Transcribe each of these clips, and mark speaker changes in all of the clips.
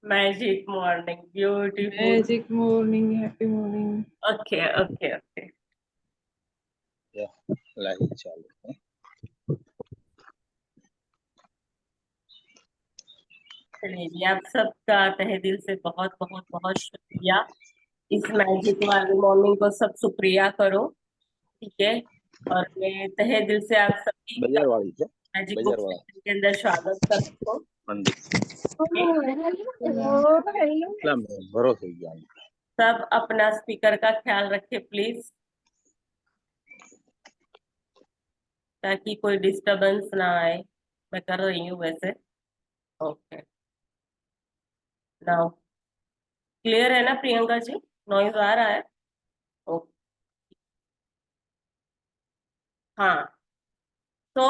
Speaker 1: Magic morning, beautiful.
Speaker 2: Magic morning, happy morning.
Speaker 1: Okay okay okay.
Speaker 3: या live चालू है।
Speaker 1: चलिए जी, आप सबका तहे दिल से बहुत बहुत बहुत शुक्रिया। इस मैजिक वाली मॉर्निंग को सब शुक्रिया करो, ठीक है। और मैं तहे दिल से आप सभी का
Speaker 3: बाजार वाली क्या?
Speaker 1: मैजिक बुक
Speaker 3: बाजार वाला
Speaker 1: सेशन के अंदर स्वागत करती हूँ।
Speaker 3: मंदिर
Speaker 2: हेलो।
Speaker 3: इस्लाम में भरोसे ज्ञान।
Speaker 1: सब अपना स्पीकर का ख्याल रखे प्लीज, ताकि कोई डिस्टरबेंस ना आए। मैं कर रही हूँ वैसे। ओके, नाउ क्लियर है ना प्रियंका जी? नॉइज आ रहा है? ओके। हाँ, तो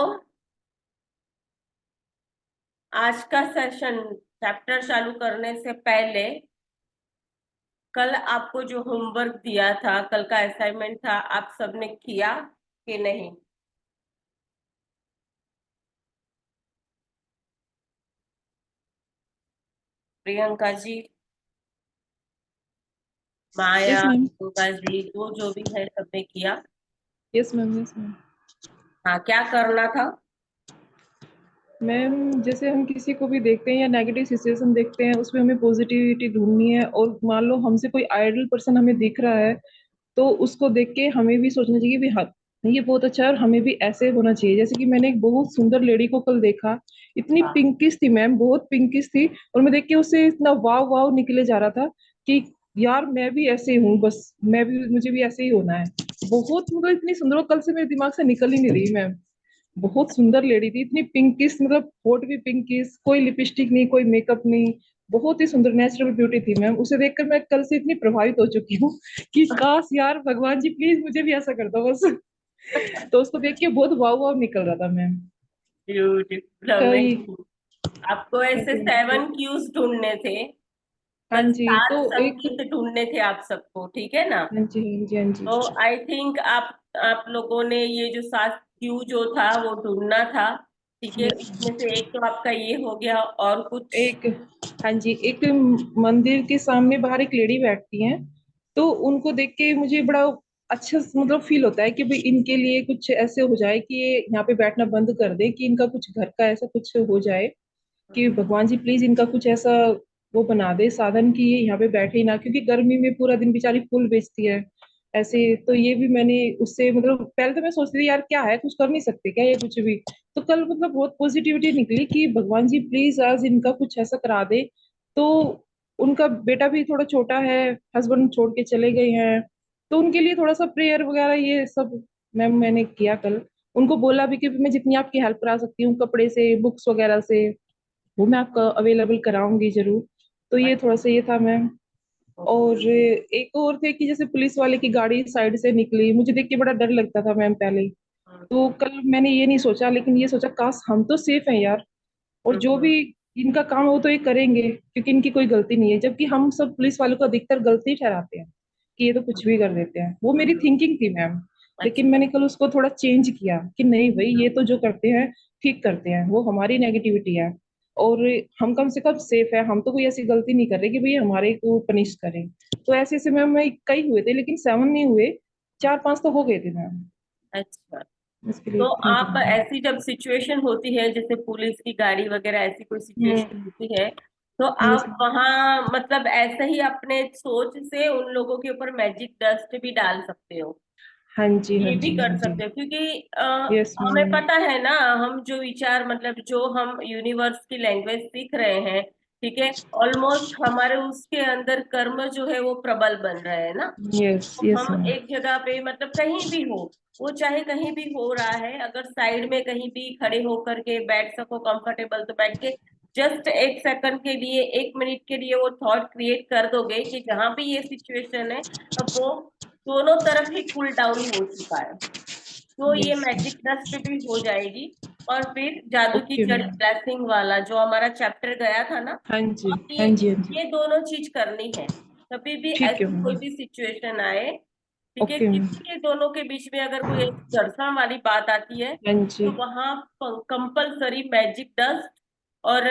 Speaker 1: आज का सेशन चैप्टर चालू करने से पहले, कल आपको जो होमवर्क दिया था, कल का असाइनमेंट था, आप सबने किया कि नहीं? प्रियंका जी, माया,
Speaker 2: यस मैम।
Speaker 1: प्रियंका जी, जो भी है सबने किया?
Speaker 2: Yes ma'am, yes ma'am.
Speaker 1: हाँ, क्या करना था?
Speaker 2: मैम, जैसे हम किसी को भी देखते हैं या नेगेटिव सिचुएशन देखते हैं, उसमें हमें पॉजिटिविटी ढूंढनी है। और मान लो हमसे कोई आइडल पर्सन हमें दिख रहा है, तो उसको देख के हमें भी सोचना चाहिए भी हाँ, ये बहुत अच्छा है और हमें भी ऐसे होना चाहिए। जैसे कि मैंने एक बहुत सुंदर लेडी को कल देखा, इतनी
Speaker 1: हाँ,
Speaker 2: पिंकिश थी मैम, बहुत पिंकिश थी। और मैं देख के उससे इतना वाव वाव निकले जा रहा था कि यार मैं भी ऐसे हूँ, बस मैं भी, मुझे भी ऐसे ही होना है। बहुत मतलब इतनी सुंदर, वो कल से मेरे दिमाग से निकल ही नहीं रही मैम। बहुत सुंदर लेडी थी, इतनी पिंकिश, मतलब होठ भी पिंकिश, कोई लिपस्टिक नहीं, कोई मेकअप नहीं। बहुत ही सुंदर नेचुरल ब्यूटी थी मैम। उसे देखकर मैं कल से इतनी प्रभावित हो चुकी हूँ कि काश यार भगवान जी प्लीज मुझे भी ऐसा कर दो बस। तो उसको देख के बहुत वाव वाव निकल रहा था मैम।
Speaker 1: ब्यूटीफुल,
Speaker 2: कई।
Speaker 1: अमेजिंग। आपको ऐसे
Speaker 2: थैंक यू।
Speaker 1: 7 क्यूज ढूंढने थे।
Speaker 2: हाँ
Speaker 1: कल
Speaker 2: जी, तो
Speaker 1: 7
Speaker 2: एक।
Speaker 1: संकेत ढूंढने थे आप सबको, ठीक है ना?
Speaker 2: हाँ जी, हाँ जी, हाँ जी।
Speaker 1: तो आई थिंक आप लोगों ने ये जो 7 क्यू जो था वो ढूंढना था, ठीक है।
Speaker 2: यस।
Speaker 1: इसमें से एक तो आपका ये हो गया, और कुछ?
Speaker 2: एक। हाँ जी, एक मंदिर के सामने बाहर एक लेडी बैठती हैं, तो उनको देख के मुझे बड़ा अच्छा मतलब फील होता है कि भाई इनके लिए कुछ ऐसे हो जाए कि ये यहाँ पे बैठना बंद कर दे, कि इनका कुछ घर का ऐसा कुछ हो जाए कि भगवान जी प्लीज इनका कुछ ऐसा वो बना दे साधन कि ये यहाँ पे बैठे ही ना, क्योंकि गर्मी में पूरा दिन बेचारी फूल बेचती है ऐसे। तो ये भी मैंने उससे मतलब पहले तो मैं सोचती थी यार क्या है, कुछ कर नहीं सकते क्या ये कुछ भी। तो कल मतलब बहुत पॉजिटिविटी निकली कि भगवान जी प्लीज आज इनका कुछ ऐसा करा दे। तो उनका बेटा भी थोड़ा छोटा है, हस्बैंड छोड़ के चले गए हैं, तो उनके लिए थोड़ा सा प्रेयर वगैरह ये सब मैम मैंने किया कल। उनको बोला भी कि मैं जितनी आपकी हेल्प करा सकती हूँ कपड़े से, बुक्स वगैरह से, वो मैं आपका अवेलेबल कराऊंगी जरूर। तो ये थोड़ा सा ये था मैम। और एक और थे कि जैसे पुलिस वाले की गाड़ी साइड से निकली, मुझे देख के बड़ा डर लगता था मैम पहले। तो कल मैंने ये नहीं सोचा, लेकिन ये सोचा काश हम तो सेफ हैं यार, और जो भी इनका काम है वो तो ये करेंगे क्योंकि इनकी कोई गलती नहीं है। जबकि हम सब पुलिस वालों को अधिकतर गलती ठहराते हैं कि ये तो कुछ भी कर देते हैं। वो मेरी थिंकिंग थी मैम। लेकिन
Speaker 1: अच्छा।
Speaker 2: मैंने कल उसको थोड़ा चेंज किया कि नहीं भाई, ये तो जो करते हैं ठीक करते हैं, वो हमारी नेगेटिविटी है। और हम कम से कम सेफ है, हम तो कोई ऐसी गलती नहीं कर रहे कि भाई हमारे को पनिश करें। तो ऐसे ऐसे मैम मैं कई हुए थे, लेकिन 7 नहीं हुए, 4-5 तो हो गए थे मैम।
Speaker 1: अच्छा,
Speaker 2: इसके लिए
Speaker 1: तो
Speaker 2: इतना
Speaker 1: आप
Speaker 2: करना है।
Speaker 1: ऐसी जब सिचुएशन होती है, जैसे पुलिस की गाड़ी वगैरह, ऐसी कोई सिचुएशन
Speaker 2: हम्म।
Speaker 1: होती है, तो
Speaker 2: यस।
Speaker 1: आप वहां मतलब ऐसे ही अपने सोच से उन लोगों के ऊपर मैजिक डस्ट भी डाल सकते हो,
Speaker 2: हाँ जी, हाँ
Speaker 1: ये भी
Speaker 2: जी, हाँ
Speaker 1: कर
Speaker 2: जी।
Speaker 1: सकते हो। क्योंकि
Speaker 2: यस
Speaker 1: हमें
Speaker 2: मैम।
Speaker 1: पता है ना, हम जो विचार मतलब जो हम यूनिवर्स की लैंग्वेज सीख रहे हैं, ठीक है, ऑलमोस्ट हमारे उसके अंदर कर्म जो है वो प्रबल बन रहे हैं ना।
Speaker 2: यस,
Speaker 1: तो
Speaker 2: यस
Speaker 1: हम
Speaker 2: मैम।
Speaker 1: एक जगह पे मतलब कहीं भी हो, वो चाहे कहीं भी हो रहा है, अगर साइड में कहीं भी खड़े होकर के बैठ सको कंफर्टेबल, तो बैठ के जस्ट 1 सेकंड के लिए, 1 मिनट के लिए वो थॉट क्रिएट कर दोगे कि जहां भी ये सिचुएशन है, अब वो दोनों तरफ ही कूल डाउन हो चुका है, तो ये
Speaker 2: यस।
Speaker 1: मैजिक डस्ट भी हो जाएगी। और फिर जादू की
Speaker 2: ओके
Speaker 1: जड़ी
Speaker 2: मैम।
Speaker 1: ब्लेसिंग वाला जो हमारा चैप्टर गया था ना,
Speaker 2: हाँ जी,
Speaker 1: अब
Speaker 2: हाँ जी, हाँ जी।
Speaker 1: ये दोनों चीज करनी है। कभी भी
Speaker 2: ठीक है
Speaker 1: ऐसी कोई
Speaker 2: मैम।
Speaker 1: भी सिचुएशन आए, ठीक है,
Speaker 2: ओके मैम।
Speaker 1: किसी के दोनों के बीच में अगर कोई ऐसी घर्षण वाली बात आती है,
Speaker 2: हाँ जी।
Speaker 1: तो वहां कंपलसरी मैजिक डस्ट और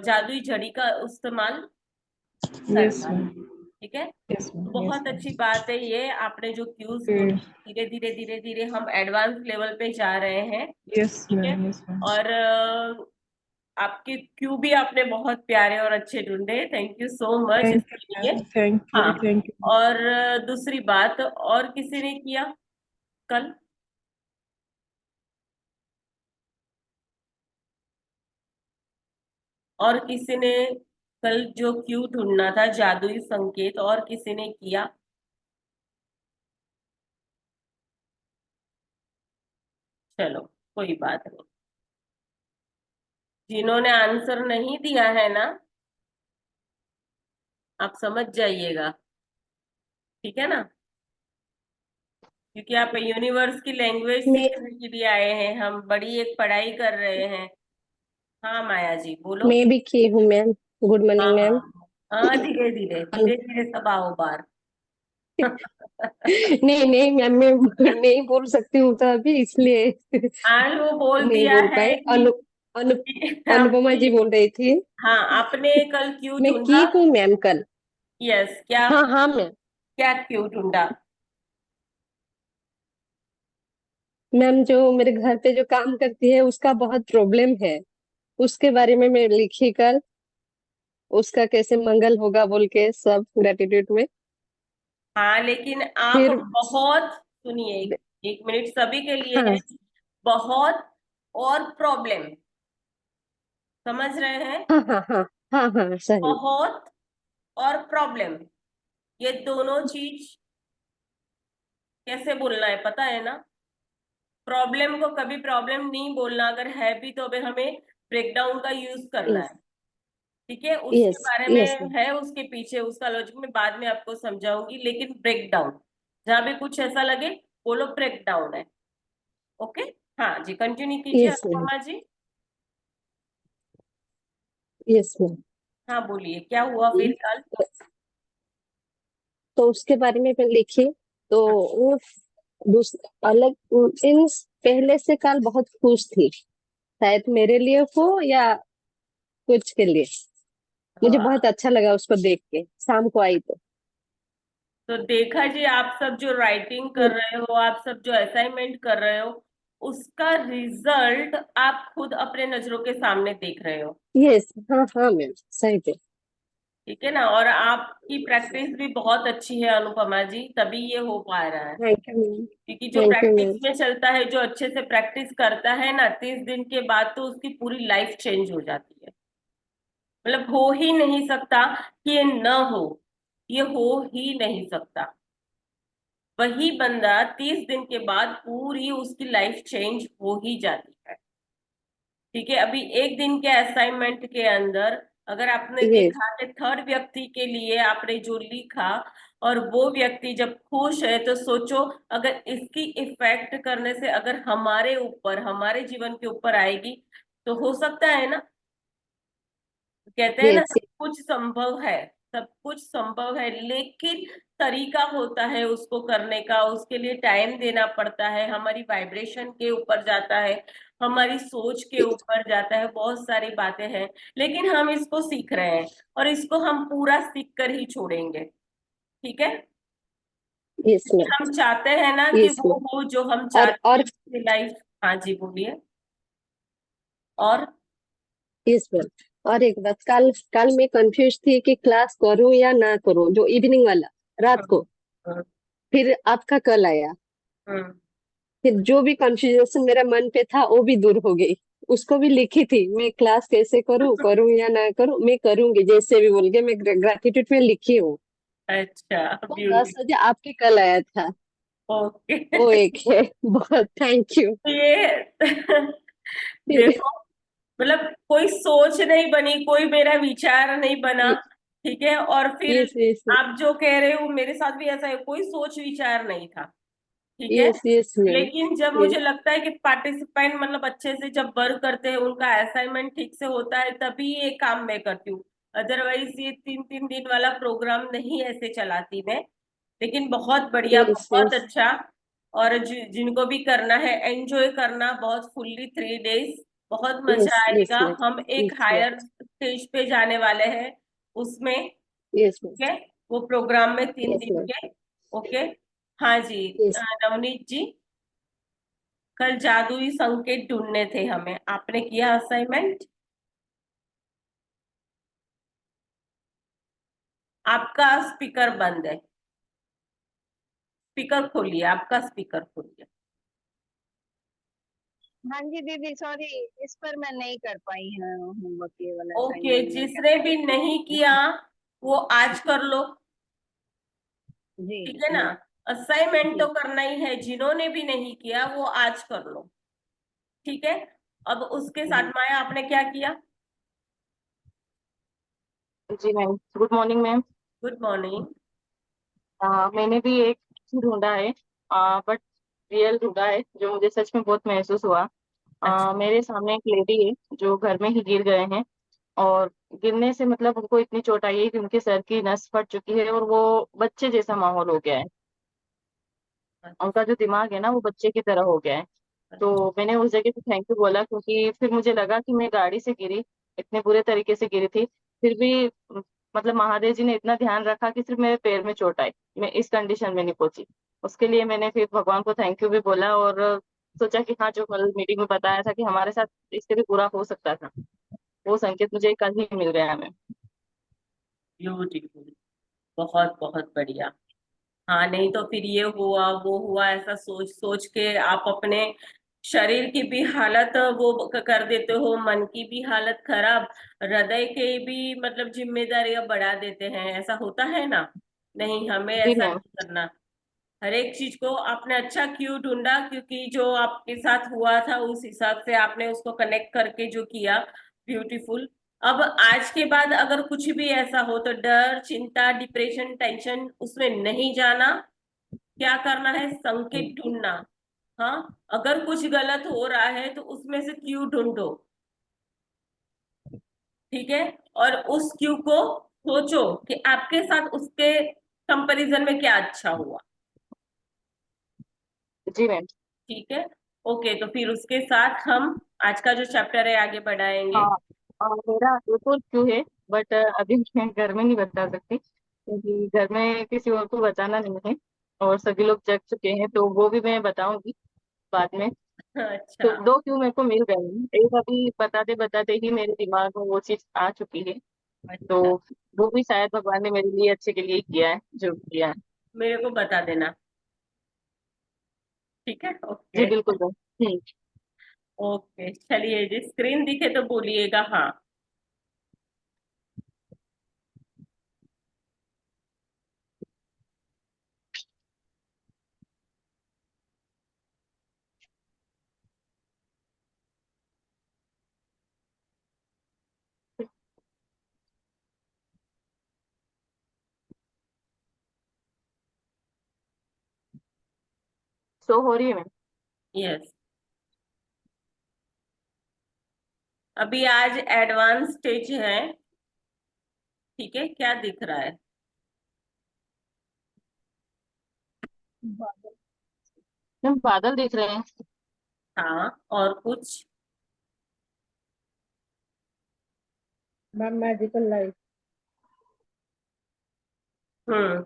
Speaker 1: जादुई झड़ी का इस्तेमाल
Speaker 2: यस
Speaker 1: करना है।
Speaker 2: मैम,
Speaker 1: ठीक है,
Speaker 2: यस मैम, यस
Speaker 1: बहुत अच्छी
Speaker 2: मैम।
Speaker 1: बात है ये, आपने जो क्यूज
Speaker 2: फिर
Speaker 1: बोले, धीरे धीरे हम एडवांस लेवल पे जा रहे हैं।
Speaker 2: यस
Speaker 1: ठीक है,
Speaker 2: मैम, यस मैम।
Speaker 1: और आपके क्यू भी आपने बहुत प्यारे और अच्छे ढूंढे, thank you so much
Speaker 2: thank
Speaker 1: इसके
Speaker 2: यू
Speaker 1: लिए।
Speaker 2: मैम, थैंक यू,
Speaker 1: हाँ,
Speaker 2: थैंक यू।
Speaker 1: और दूसरी बात, और किसी ने किया कल? और किसी ने कल जो क्यू ढूंढना था, जादुई संकेत, और किसी ने किया? चलो, कोई बात नहीं। जिन्होंने आंसर नहीं दिया है ना, आप समझ जाइएगा, ठीक है ना, क्योंकि आप यूनिवर्स की लैंग्वेज
Speaker 4: मैं
Speaker 1: सीखने के लिए आए हैं, हम बड़ी एक पढ़ाई कर रहे हैं। हाँ माया जी, बोलो।
Speaker 4: मैं भी की हूँ मैम। गुड
Speaker 1: हाँ
Speaker 4: मॉर्निंग मैम।
Speaker 1: हाँ हाँ, धीरे धीरे धीरे धीरे सब आओ बार।
Speaker 4: नहीं नहीं मैम, मैं नहीं बोल सकती हूँ तो अभी इसलिए
Speaker 1: आज वो बोल
Speaker 4: नहीं
Speaker 1: दिया
Speaker 4: बोल
Speaker 1: है
Speaker 4: पाए।
Speaker 1: कि
Speaker 4: अनुपमा जी
Speaker 1: आपने,
Speaker 4: बोल रही थी।
Speaker 1: हाँ, आपने कल क्यों
Speaker 4: मैं की
Speaker 1: ढूंढा?
Speaker 4: हूँ मैम कल।
Speaker 1: यस, क्या?
Speaker 4: हाँ हाँ मैम।
Speaker 1: क्या क्यों ढूंढा?
Speaker 4: मैम जो मेरे घर पे जो काम करती है उसका बहुत प्रॉब्लम है, उसके बारे में मैं लिखी कल। उसका कैसे मंगल होगा बोल के सब ग्रेटिट्यूड में।
Speaker 1: हाँ, लेकिन आप
Speaker 4: फिर
Speaker 1: बहुत, सुनिए, एक मिनट सभी के लिए
Speaker 4: हाँ
Speaker 1: है। बहुत और प्रॉब्लम, समझ रहे हैं?
Speaker 4: हाँ हाँ हाँ हाँ हाँ सही।
Speaker 1: बहुत और प्रॉब्लम, ये दोनों चीज कैसे बोलना है पता है ना? प्रॉब्लम को कभी प्रॉब्लम नहीं बोलना, अगर है भी तो अभी हमें ब्रेकडाउन का यूज करना
Speaker 4: यस
Speaker 1: है। ठीक है, उसके
Speaker 4: यस
Speaker 1: बारे
Speaker 4: यस
Speaker 1: में है, उसके पीछे उसका लॉजिक मैं बाद में आपको समझाऊंगी, लेकिन ब्रेकडाउन, जहां भी कुछ ऐसा लगे, बोलो ब्रेकडाउन है। ओके, हाँ जी, कंटिन्यू कीजिए
Speaker 4: yes ma'am,
Speaker 1: Anupama ji.
Speaker 4: Yes ma'am.
Speaker 1: हाँ बोलिए, क्या हुआ फिर कल?
Speaker 4: तो उसके बारे में मैं लिखी तो वो अलग मीन्स पहले से कल बहुत खुश थी, शायद मेरे लिए हो या कुछ के लिए। मुझे
Speaker 1: हाँ,
Speaker 4: बहुत अच्छा लगा उसको देख के, शाम को आई तो।
Speaker 1: तो देखा जी, आप सब जो राइटिंग कर रहे हो, आप सब जो असाइनमेंट कर रहे हो, उसका रिजल्ट आप खुद अपने नजरों के सामने देख रहे हो।
Speaker 4: यस हाँ हाँ मैम सही थे।
Speaker 1: ठीक है ना, और आपकी प्रैक्टिस भी बहुत अच्छी है अनुपमा जी, तभी ये हो पा रहा है।
Speaker 4: Thank you ma'am.
Speaker 1: क्योंकि जो
Speaker 4: थैंक यू
Speaker 1: प्रैक्टिस
Speaker 4: मैम।
Speaker 1: में चलता है, जो अच्छे से प्रैक्टिस करता है ना, 30 दिन के बाद तो उसकी पूरी लाइफ चेंज हो जाती है। मतलब हो ही नहीं सकता कि ये न हो, ये हो ही नहीं सकता। वही बंदा 30 दिन के बाद पूरी उसकी लाइफ चेंज हो ही जाती है। ठीक है, अभी एक दिन के असाइनमेंट के अंदर अगर आपने
Speaker 4: यस
Speaker 1: देखा कि थर्ड व्यक्ति के लिए आपने जो लिखा, और वो व्यक्ति जब खुश है, तो सोचो, अगर इसकी इफेक्ट करने से अगर हमारे ऊपर, हमारे जीवन के ऊपर आएगी, तो हो सकता है ना? कहते हैं ना,
Speaker 4: यस
Speaker 1: सब कुछ संभव है, सब कुछ संभव है, लेकिन तरीका होता है उसको करने का, उसके लिए टाइम देना पड़ता है, हमारी वाइब्रेशन के ऊपर जाता है, हमारी सोच के ऊपर जाता है, बहुत सारी बातें हैं। लेकिन हम इसको सीख रहे हैं, और इसको हम पूरा सीख कर ही छोड़ेंगे। ठीक है,
Speaker 4: यस मैम।
Speaker 1: हम चाहते हैं ना कि
Speaker 4: यस
Speaker 1: वो
Speaker 4: मैम।
Speaker 1: हो जो हम
Speaker 4: और
Speaker 1: चाहते हैं लाइफ। हाँ जी, बोलिए। और
Speaker 4: यस मैम। और एक बात, कल कल मैं कंफ्यूज थी कि क्लास करूं या ना करूं, जो इवनिंग वाला रात को।
Speaker 1: हम्म
Speaker 4: फिर आपका कल आया,
Speaker 1: हम्म
Speaker 4: फिर जो भी कंफ्यूजन मेरा मन पे था वो भी दूर हो गई। उसको भी लिखी थी मैं, क्लास कैसे करूं, करूं या ना करूं, मैं करूंगी जैसे भी बोल के मैं ग्रेटिट्यूड में लिखी हूँ।
Speaker 1: अच्छा,
Speaker 4: वो
Speaker 1: ब्यूटी।
Speaker 4: 10 बजे आपके कल आया था।
Speaker 1: ओके।
Speaker 4: वो एक है। बहुत थैंक यू।
Speaker 1: ये
Speaker 4: फिर
Speaker 1: देखो, मतलब कोई सोच नहीं बनी, कोई मेरा विचार नहीं बना। ठीक है, और फिर
Speaker 4: यस यस
Speaker 1: आप जो कह रहे हो, मेरे साथ भी ऐसा है, कोई सोच विचार नहीं था। ठीक है,
Speaker 4: यस यस मैम।
Speaker 1: लेकिन जब मुझे लगता है कि पार्टिसिपेंट मतलब अच्छे से जब वर्क करते हैं, उनका असाइनमेंट ठीक से होता है, तभी ये काम मैं करती हूँ। अदरवाइज ये 3 3 दिन वाला प्रोग्राम नहीं ऐसे चलाती मैं। लेकिन बहुत बढ़िया,
Speaker 4: यस
Speaker 1: बहुत
Speaker 4: यस
Speaker 1: अच्छा। और जिनको भी करना है, एंजॉय करना बहुत फुल्ली 3 डेज, बहुत
Speaker 4: Yes,
Speaker 1: मजा
Speaker 4: yes,
Speaker 1: आएगा।
Speaker 4: yes,
Speaker 1: हम एक
Speaker 4: yes,
Speaker 1: हायर स्टेज पे जाने वाले हैं उसमें।
Speaker 4: yes,
Speaker 1: ठीक
Speaker 4: yes,
Speaker 1: है, वो प्रोग्राम में 3 दिन
Speaker 4: yes,
Speaker 1: के। ओके। हाँ जी।
Speaker 4: yes.
Speaker 1: नवनीत जी, कल जादुई संकेत ढूंढने थे हमें, आपने किया असाइनमेंट? आपका स्पीकर बंद है, स्पीकर खोलिए, आपका स्पीकर खोलिए।
Speaker 5: हाँ जी दीदी, सॉरी, इस पर मैं नहीं कर पाई है होमवर्क, ये वाला
Speaker 1: ओके,
Speaker 5: असाइनमेंट मैं
Speaker 1: जिसने भी नहीं किया वो आज कर लो।
Speaker 5: जी
Speaker 1: ठीक है ना?
Speaker 5: जी
Speaker 1: असाइनमेंट तो
Speaker 5: जी
Speaker 1: करना ही है, जिन्होंने भी नहीं किया वो आज कर लो। ठीक है। अब उसके साथ
Speaker 5: जी
Speaker 1: माया, आपने क्या किया?
Speaker 6: जी ma'am, good morning ma'am.
Speaker 1: Good morning.
Speaker 6: मैंने भी एक ही ढूंढा है, बट रियल ढूंढा है जो मुझे सच में बहुत महसूस हुआ।
Speaker 1: अच्छा।
Speaker 6: मेरे सामने एक लेडी है जो घर में ही गिर गए हैं, और गिरने से मतलब उनको इतनी चोट आई है कि उनके सर की नस फट चुकी है, और वो बच्चे जैसा माहौल हो गया है। उनका जो दिमाग है ना, वो बच्चे की तरह हो गया है।
Speaker 1: अच्छा।
Speaker 6: तो मैंने उस जगह पे थैंक यू बोला, क्योंकि फिर मुझे लगा कि मैं गाड़ी से गिरी, इतने बुरे तरीके से गिरी थी, फिर भी मतलब महादेव जी ने इतना ध्यान रखा कि सिर्फ मेरे पैर में चोट आई, मैं इस कंडीशन में नहीं पहुंची। उसके लिए मैंने फिर भगवान को थैंक यू भी बोला, और सोचा कि हाँ, जो कल मीटिंग में बताया था कि हमारे साथ इससे भी बुरा हो सकता था, वो संकेत मुझे कल ही मिल गया हमें।
Speaker 1: ब्यूटीफुल, बहुत बहुत बढ़िया। हाँ, नहीं तो फिर ये हुआ वो हुआ ऐसा सोच सोच के आप अपने शरीर की भी हालत वो कर देते हो, मन की भी हालत खराब, हृदय के भी मतलब जिम्मेदारियां बढ़ा देते हैं। ऐसा होता है ना? नहीं, हमें
Speaker 6: जी
Speaker 1: ऐसा
Speaker 6: मैम।
Speaker 1: नहीं करना। हर एक चीज को आपने अच्छा क्यों ढूंढा, क्योंकि जो आपके साथ हुआ था उस हिसाब से आपने उसको कनेक्ट करके जो किया, ब्यूटीफुल। अब आज के बाद अगर कुछ भी ऐसा हो तो डर, चिंता, डिप्रेशन, टेंशन उसमें नहीं जाना। क्या करना है? संकेत ढूंढना। हाँ, अगर कुछ गलत हो रहा है तो उसमें से क्यों ढूंढो। ठीक है। और उस क्यों को सोचो कि आपके साथ उसके कंपैरिजन में क्या अच्छा हुआ।
Speaker 6: जी मैम।
Speaker 1: ठीक है। ओके, तो फिर उसके साथ हम आज का जो चैप्टर है आगे बढ़ाएंगे।
Speaker 6: हाँ, मेरा एक और क्यों है, बट अभी मैं घर में नहीं बता सकती, क्योंकि घर में किसी और को बताना नहीं है, और सभी लोग जग चुके हैं, तो वो भी मैं बताऊंगी बाद में। तो
Speaker 1: अच्छा।
Speaker 6: 2 क्यों मेरे को मिल गए हैं, एक अभी बताते बताते ही मेरे दिमाग में वो चीज आ चुकी है। तो
Speaker 1: अच्छा,
Speaker 6: वो भी शायद भगवान ने मेरे लिए अच्छे के लिए ही किया है जो किया है।
Speaker 1: मेरे को बता देना। ठीक है।
Speaker 6: जी
Speaker 1: ओके।
Speaker 6: बिल्कुल मैम।
Speaker 1: ओके, चलिए जी, स्क्रीन दिखे तो बोलिएगा हाँ।
Speaker 6: शो हो रही है मैम।
Speaker 1: यस। अभी आज एडवांस स्टेज है। ठीक है, क्या दिख रहा है?
Speaker 6: मैम बादल दिख रहे हैं।
Speaker 1: हाँ, और कुछ?
Speaker 5: Ma'am, magical light.
Speaker 1: हम्म,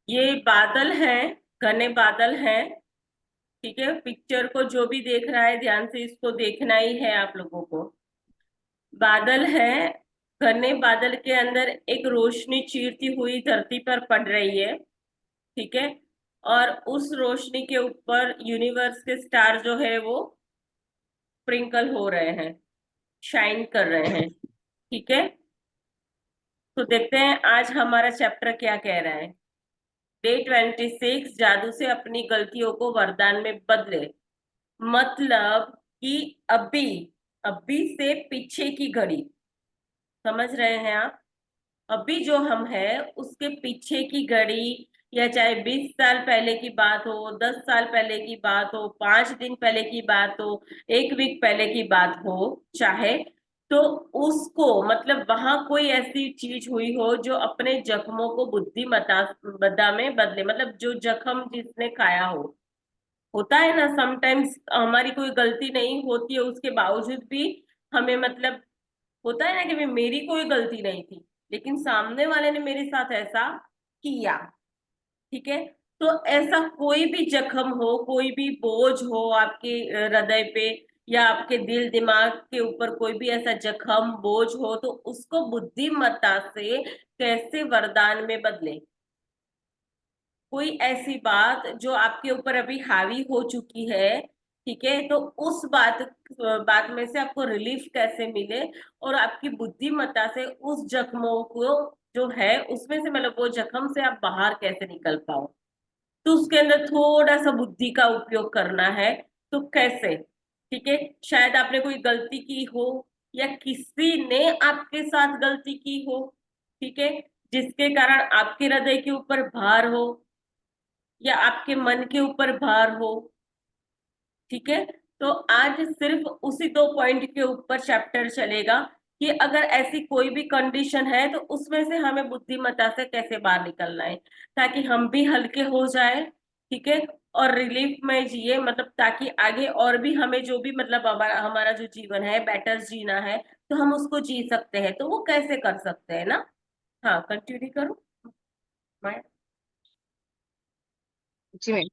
Speaker 1: ये बादल हैं, घने बादल हैं। ठीक है, पिक्चर को जो भी देख रहा है ध्यान से इसको देखना ही है आप लोगों को। बादल है, घने बादल के अंदर एक रोशनी चीरती हुई धरती पर पड़ रही है। ठीक है। और उस रोशनी के ऊपर यूनिवर्स के स्टार जो है वो स्प्रिंकल हो रहे हैं, शाइन कर रहे हैं। ठीक है। तो देखते हैं आज हमारा चैप्टर क्या कह रहा है। डे 26, जादू से अपनी गलतियों को वरदान में बदले। मतलब कि अभी, अभी से पीछे की घड़ी, समझ रहे हैं आप? अभी जो हम है उसके पीछे की घड़ी, या चाहे 20 साल पहले की बात हो, 10 साल पहले की बात हो, 5 दिन पहले की बात हो, एक वीक पहले की बात हो, चाहे, तो उसको मतलब वहां कोई ऐसी चीज हुई हो जो अपने जख्मों को बुद्धिमत्ता में बदले। मतलब जो जख्म जिसने खाया हो, होता है ना समटाइम्स हमारी कोई गलती नहीं होती है उसके बावजूद भी हमें मतलब होता है ना कि मेरी कोई गलती नहीं थी, लेकिन सामने वाले ने मेरे साथ ऐसा किया। ठीक है, तो ऐसा कोई भी जख्म हो, कोई भी बोझ हो आपके हृदय पे या आपके दिल दिमाग के ऊपर, कोई भी ऐसा जख्म बोझ हो, तो उसको बुद्धिमत्ता से कैसे वरदान में बदले। कोई ऐसी बात जो आपके ऊपर अभी हावी हो चुकी है, ठीक है, तो उस बात में से आपको रिलीफ कैसे मिले, और आपकी बुद्धिमत्ता से उस जख्मों को जो है उसमें से, मतलब वो जख्म से आप बाहर कैसे निकल पाओ। तो उसके अंदर थोड़ा सा बुद्धि का उपयोग करना है। तो कैसे, ठीक है, शायद आपने कोई गलती की हो या किसी ने आपके साथ गलती की हो, ठीक है, जिसके कारण आपके हृदय के ऊपर भार हो या आपके मन के ऊपर भार हो। ठीक है, तो आज सिर्फ उसी 2 पॉइंट के ऊपर चैप्टर चलेगा कि अगर ऐसी कोई भी कंडीशन है तो उसमें से हमें बुद्धिमत्ता से कैसे बाहर निकलना है, ताकि हम भी हल्के हो जाए। ठीक है, और रिलीफ में जिए, मतलब ताकि आगे और भी हमें जो भी, मतलब हमारा हमारा जो जीवन है बेटर जीना है, तो हम उसको जी सकते हैं। तो वो कैसे कर सकते हैं ना। हाँ, कंटिन्यू करो मैं।
Speaker 6: जी मैम।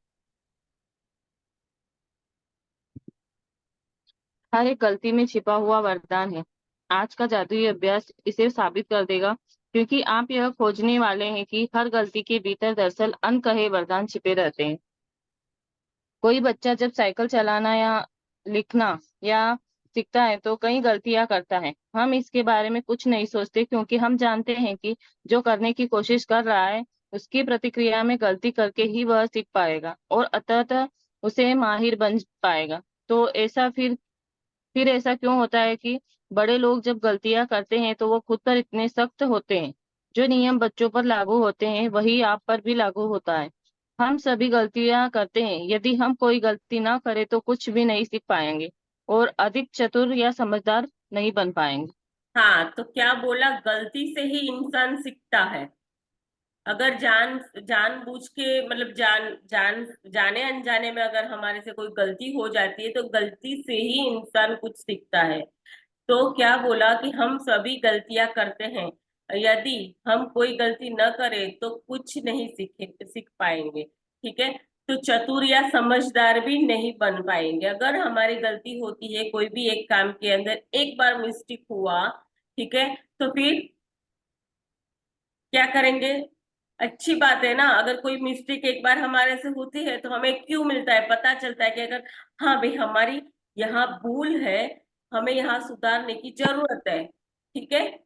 Speaker 6: हर एक गलती में छिपा हुआ वरदान है। आज का जादुई अभ्यास इसे साबित कर देगा, क्योंकि आप यह खोजने वाले हैं कि हर गलती के भीतर दरअसल अनकहे वरदान छिपे रहते हैं। कोई बच्चा जब साइकिल चलाना या लिखना या सीखता है तो कई गलतियां करता है। हम इसके बारे में कुछ नहीं सोचते, क्योंकि हम जानते हैं कि जो करने की कोशिश कर रहा है उसकी प्रतिक्रिया में गलती करके ही वह सीख पाएगा और अंततः उसे माहिर बन पाएगा। तो ऐसा फिर ऐसा क्यों होता है कि बड़े लोग जब गलतियां करते हैं तो वो खुद पर इतने सख्त होते हैं। जो नियम बच्चों पर लागू होते हैं वही आप पर भी लागू होता है। हम सभी गलतियां करते हैं। यदि हम कोई गलती ना करें तो कुछ भी नहीं सीख पाएंगे और अधिक चतुर या समझदार नहीं बन पाएंगे।
Speaker 1: हाँ, तो क्या बोला, गलती से ही इंसान सीखता है। अगर जान बूझ के, मतलब जाने अनजाने में अगर हमारे से कोई गलती हो जाती है, तो गलती से ही इंसान कुछ सीखता है। तो क्या बोला कि हम सभी गलतियां करते हैं। यदि हम कोई गलती न करें तो कुछ नहीं सीख पाएंगे। ठीक है, तो चतुर या समझदार भी नहीं बन पाएंगे। अगर हमारी गलती होती है कोई भी एक काम के अंदर, एक बार मिस्टेक हुआ, ठीक है, तो फिर क्या करेंगे। अच्छी बात है ना, अगर कोई मिस्टेक एक बार हमारे से होती है तो हमें क्यों मिलता है, पता चलता है कि अगर हाँ भाई हमारी यहाँ भूल है, हमें यहाँ सुधारने की जरूरत है। ठीक है,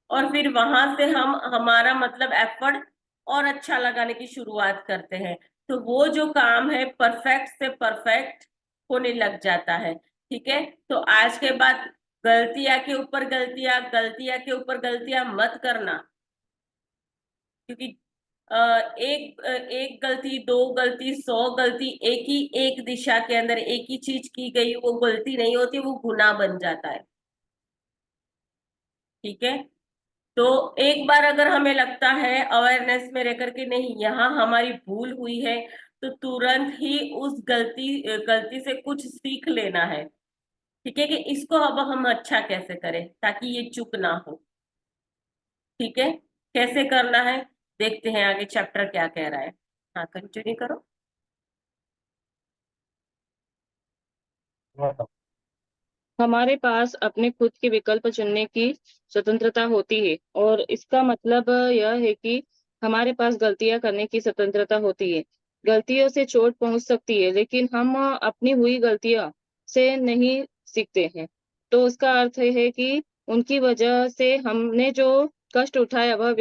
Speaker 1: और फिर वहां से हम हमारा मतलब एफर्ट और अच्छा लगाने की शुरुआत करते हैं। तो वो जो काम है परफेक्ट से परफेक्ट होने लग जाता है। ठीक है, तो आज के बाद गलतियां के ऊपर गलतियां, गलतियां के ऊपर गलतियां मत करना। क्योंकि एक गलती, दो गलती, 100 गलती एक दिशा के अंदर एक ही चीज की गई, वो गलती नहीं होती, वो गुनाह बन जाता है। ठीक है, तो एक बार अगर हमें लगता है अवेयरनेस में रह करके नहीं, यहाँ हमारी भूल हुई है, तो तुरंत ही उस गलती से कुछ सीख लेना है। ठीक है, कि इसको अब हम अच्छा कैसे करें ताकि ये चूक ना हो। ठीक है, कैसे करना है देखते हैं आगे चैप्टर क्या कह रहा है। हाँ, कंटिन्यू करो।
Speaker 6: हमारे पास अपने खुद के विकल्प चुनने की स्वतंत्रता होती है, और इसका मतलब यह है कि हमारे पास गलतियां करने की स्वतंत्रता होती है। गलतियों से चोट पहुंच सकती है, लेकिन हम अपनी हुई गलतियां से नहीं सीखते हैं। तो उसका अर्थ है कि उनकी वजह से हमने जो कष्ट उठाया वह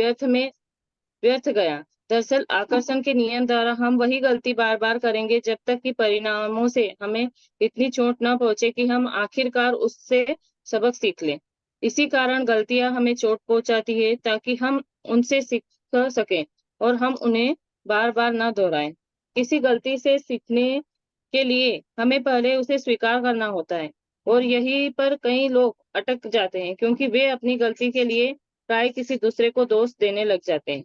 Speaker 6: व्यर्थ गया। दरअसल आकर्षण के नियम द्वारा हम वही गलती बार बार करेंगे जब तक कि परिणामों से हमें इतनी चोट न पहुंचे कि हम आखिरकार उससे सबक सीख लें। इसी कारण गलतियां हमें चोट पहुंचाती है, ताकि हम उनसे सीख सकें और हम उन्हें बार बार न दोहराएं। किसी गलती से सीखने के लिए हमें पहले उसे स्वीकार करना होता है, और यहीं पर कई लोग अटक जाते हैं, क्योंकि वे अपनी गलती के लिए प्राय किसी दूसरे को दोष देने लग जाते हैं।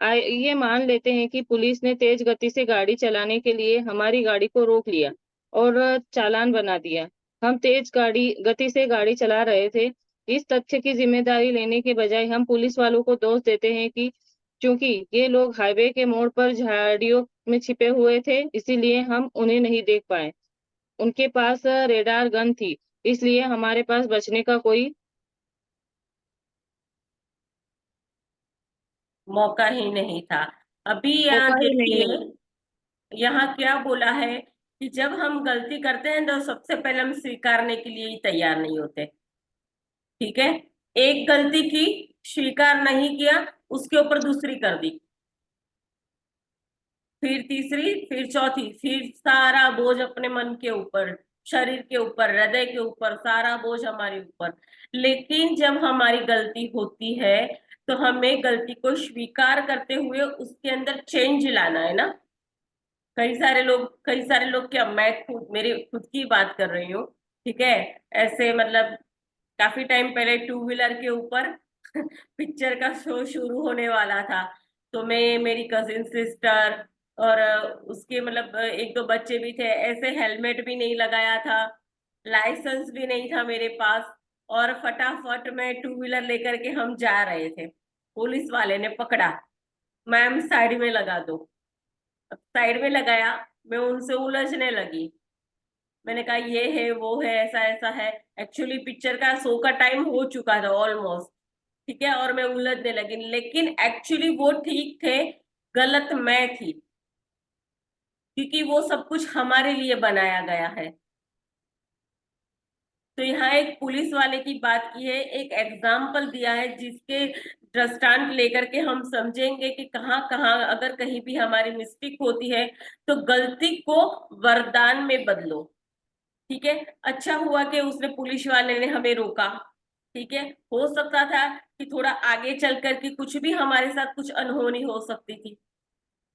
Speaker 6: आइए मान लेते हैं कि पुलिस ने तेज गति से गाड़ी चलाने के लिए हमारी गाड़ी को रोक लिया और चालान बना दिया। हम तेज गति से गाड़ी चला रहे थे। इस तथ्य की जिम्मेदारी लेने के बजाय हम पुलिस वालों को दोष देते हैं कि क्योंकि ये लोग हाईवे के मोड़ पर झाड़ियों में छिपे हुए थे, इसीलिए हम उन्हें नहीं देख पाए। उनके पास रेडार गन थी, इसलिए हमारे पास बचने का कोई
Speaker 1: मौका ही नहीं था। अभी यहाँ
Speaker 6: मौका ही नहीं
Speaker 1: देखिए,
Speaker 6: मिला।
Speaker 1: यहाँ क्या बोला है कि जब हम गलती करते हैं तो सबसे पहले हम स्वीकारने के लिए ही तैयार नहीं होते। ठीक है, एक गलती की, स्वीकार नहीं किया, उसके ऊपर दूसरी कर दी, फिर तीसरी, फिर चौथी, फिर सारा बोझ अपने मन के ऊपर, शरीर के ऊपर, हृदय के ऊपर, सारा बोझ हमारे ऊपर। लेकिन जब हमारी गलती होती है तो हमें गलती को स्वीकार करते हुए उसके अंदर चेंज लाना है ना। कई सारे लोग क्या, मैं खुद, मेरी खुद की बात कर रही हूँ। ठीक है, ऐसे मतलब काफी टाइम पहले टू व्हीलर के ऊपर पिक्चर का शो शुरू होने वाला था, तो मैं, मेरी कजिन सिस्टर और उसके मतलब एक दो बच्चे भी थे, ऐसे हेलमेट भी नहीं लगाया था, लाइसेंस भी नहीं था मेरे पास, और फटाफट में टू व्हीलर लेकर के हम जा रहे थे। पुलिस वाले ने पकड़ा, मैम साइड में लगा दो। अब साइड में लगाया, मैं उनसे उलझने लगी। मैंने कहा ये है वो है, ऐसा ऐसा है। एक्चुअली पिक्चर का शो का टाइम हो चुका था ऑलमोस्ट। ठीक है, और मैं उलझने लगी, लेकिन एक्चुअली वो ठीक थे, गलत मैं थी, क्योंकि वो सब कुछ हमारे लिए बनाया गया है। तो यहाँ एक पुलिस वाले की बात की है, एक एग्जाम्पल दिया है जिसके दृष्टांत लेकर के हम समझेंगे कि कहाँ कहाँ अगर कहीं भी हमारी मिस्टेक होती है तो गलती को वरदान में बदलो। ठीक है, अच्छा हुआ कि उसने, पुलिस वाले ने हमें रोका। ठीक है, हो सकता था कि थोड़ा आगे चल करके कुछ भी हमारे साथ कुछ अनहोनी हो सकती थी।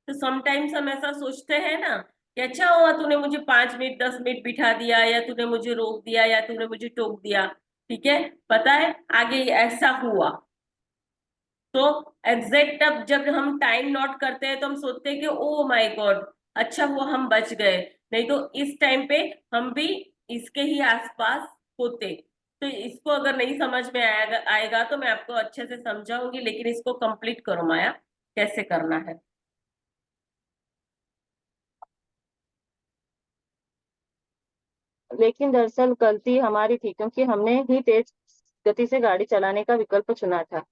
Speaker 1: तो समटाइम्स हम ऐसा सोचते हैं ना कि अच्छा हुआ तूने मुझे 5 मिनट 10 मिनट बिठा दिया, या तूने मुझे रोक दिया, या तूने मुझे टोक दिया। ठीक है, पता है आगे ऐसा हुआ। तो एग्जैक्ट अब जब हम टाइम नोट करते हैं तो हम सोचते हैं कि ओ माय गॉड, अच्छा हुआ हम बच गए, नहीं तो इस टाइम पे हम भी इसके ही आसपास होते। तो इसको अगर नहीं समझ में आएगा तो मैं आपको अच्छे से समझाऊंगी, लेकिन इसको कंप्लीट करो माया, कैसे करना है।
Speaker 6: लेकिन दरअसल गलती हमारी थी, क्योंकि हमने ही तेज गति से गाड़ी चलाने का विकल्प चुना था।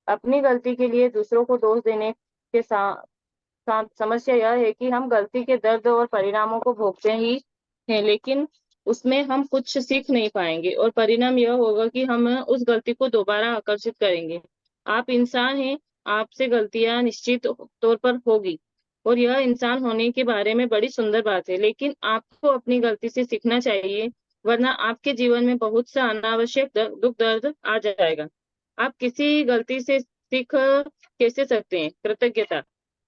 Speaker 6: अपनी गलती के लिए दूसरों को दोष देने के साथ समस्या यह है कि हम गलती के दर्द और परिणामों को भोगते ही हैं, लेकिन उसमें हम कुछ सीख नहीं पाएंगे, और परिणाम यह होगा कि हम उस गलती को दोबारा आकर्षित करेंगे। आप इंसान हैं, आपसे गलतियां निश्चित तौर पर होगी, और यह इंसान होने के बारे में बड़ी सुंदर बात है, लेकिन आपको अपनी गलती से सीखना चाहिए, वरना आपके जीवन में बहुत सा अनावश्यक दुख दर्द आ जाएगा। आप किसी गलती से सीख कैसे सकते हैं? कृतज्ञता।